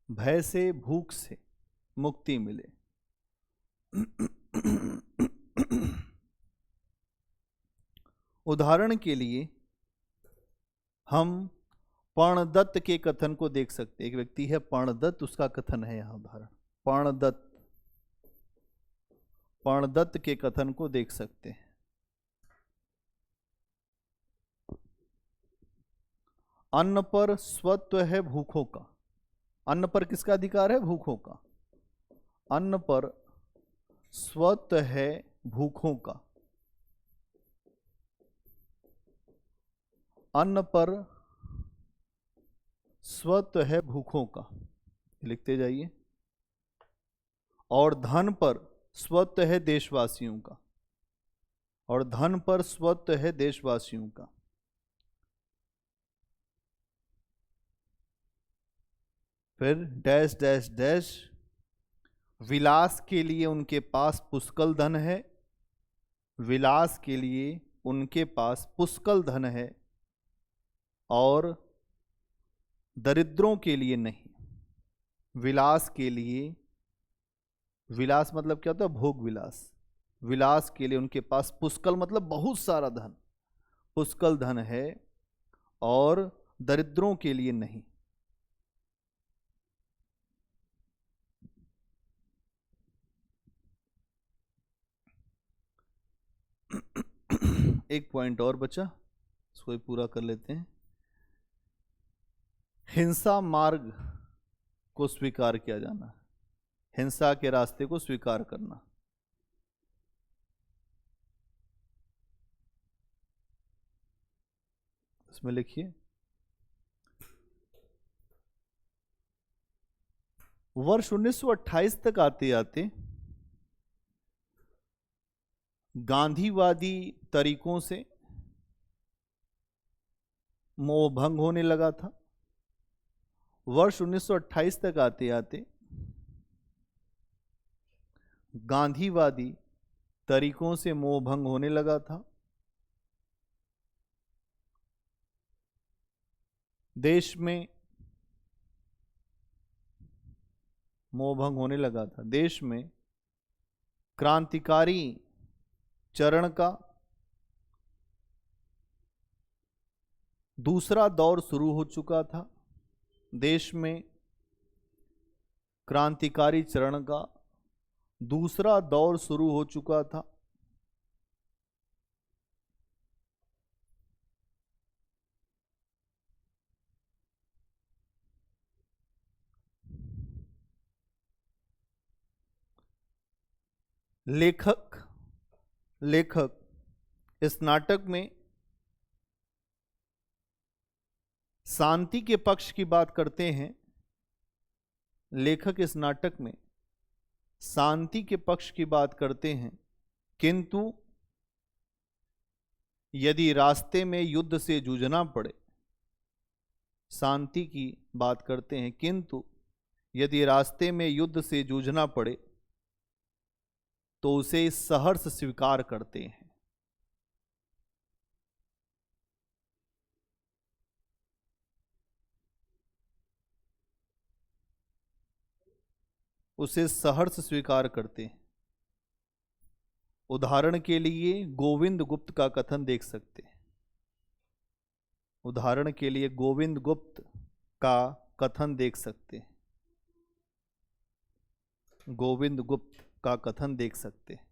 भय से, भूख से मुक्ति मिले। उदाहरण के लिए हम पर्णदत्त के कथन को देख सकते हैं। एक व्यक्ति है पर्णदत्त, उसका कथन है यहां उदाहरण। पर्णदत्त, पर्णदत्त के कथन को देख सकते हैं। अन्न पर स्वत्व है भूखों का। अन्न पर किसका अधिकार है? भूखों का। अन्न पर स्वत्व है भूखों का। अन्न पर स्वत्व है भूखों का, लिखते जाइए। और धन पर स्वत्व है देशवासियों का। और धन पर स्वत्व है देशवासियों का। फिर डैश डैश डैश, विलास के लिए उनके पास पुष्कल धन है। विलास के लिए उनके पास पुष्कल धन है और दरिद्रों के लिए नहीं। विलास के लिए, विलास मतलब क्या होता है? भोग विलास। विलास के लिए उनके पास पुष्कल मतलब बहुत सारा धन, पुष्कल धन है और दरिद्रों के लिए नहीं। एक पॉइंट और बचा, इसको पूरा कर लेते हैं। हिंसा मार्ग को स्वीकार किया जाना, हिंसा के रास्ते को स्वीकार करना। इसमें लिखिए, वर्ष 1928 तक आते आते गांधीवादी तरीकों से मोह भंग होने लगा था। वर्ष 1928 तक आते आते गांधीवादी तरीकों से मोह भंग होने लगा था। देश में मोह भंग होने लगा था। देश में क्रांतिकारी चरण का दूसरा दौर शुरू हो चुका था। देश में क्रांतिकारी चरण का दूसरा दौर शुरू हो चुका था। लेखक इस नाटक में शांति के पक्ष की बात करते हैं। लेखक इस नाटक में शांति के पक्ष की बात करते हैं, किंतु यदि रास्ते में युद्ध से जूझना पड़े, शांति की बात करते हैं, किंतु यदि रास्ते में युद्ध से जूझना पड़े तो उसे सहर्ष स्वीकार करते हैं। उसे सहर्ष स्वीकार करते हैं। उदाहरण के लिए गोविंद गुप्त का कथन देख सकते हैं। उदाहरण के लिए गोविंद गुप्त का कथन देख सकते हैं। गोविंद गुप्त का कथन देख सकते हैं।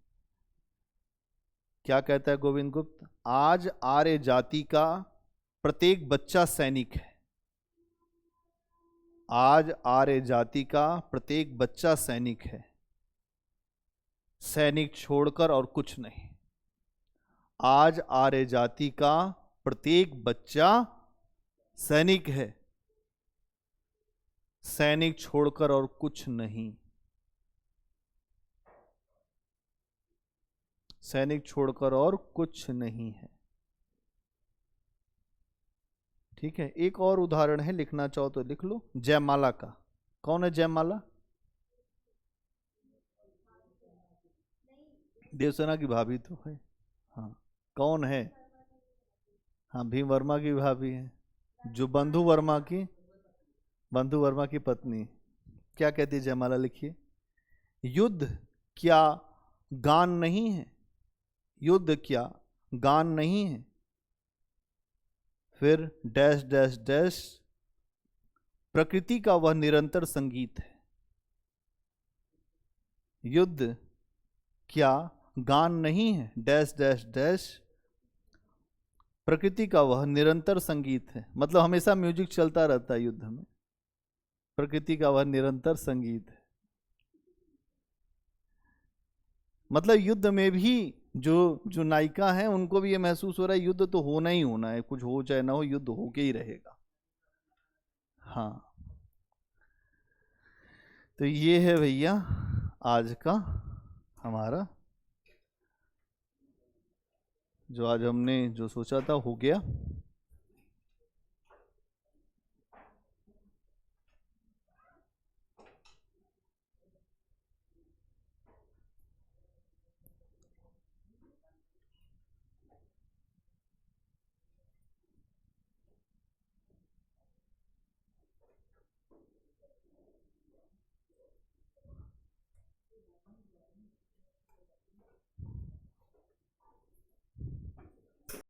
क्या कहता है गोविंद गुप्त? आज आर्य जाति का प्रत्येक बच्चा सैनिक है। आज आर्य जाति का प्रत्येक बच्चा सैनिक है, सैनिक छोड़कर और कुछ नहीं। आज आर्य जाति का प्रत्येक बच्चा सैनिक है, सैनिक छोड़कर और कुछ नहीं। सैनिक छोड़कर और कुछ नहीं है। ठीक है, एक और उदाहरण है, लिखना चाहो तो लिख लो, जयमाला का। कौन है जयमाला? देवसेना की भाभी तो है। हाँ, कौन है? हाँ, भीम वर्मा की भाभी है, जो बंधु वर्मा की पत्नी। क्या कहती है जयमाला? लिखिए, युद्ध क्या गान नहीं है? युद्ध क्या गान नहीं है? फिर डैश डैश डैश, प्रकृति का वह निरंतर संगीत है। युद्ध क्या गान नहीं है, डैश डैश डैश, प्रकृति का वह निरंतर संगीत है। मतलब हमेशा म्यूजिक चलता रहता है युद्ध में, प्रकृति का वह निरंतर संगीत है। मतलब युद्ध में भी जो जो नायिका हैं उनको भी ये महसूस हो रहा है युद्ध तो होना ही होना है, कुछ हो चाहे ना हो, युद्ध होके ही रहेगा। हाँ, तो ये है भैया आज का हमारा, जो आज हमने जो सोचा था हो गया।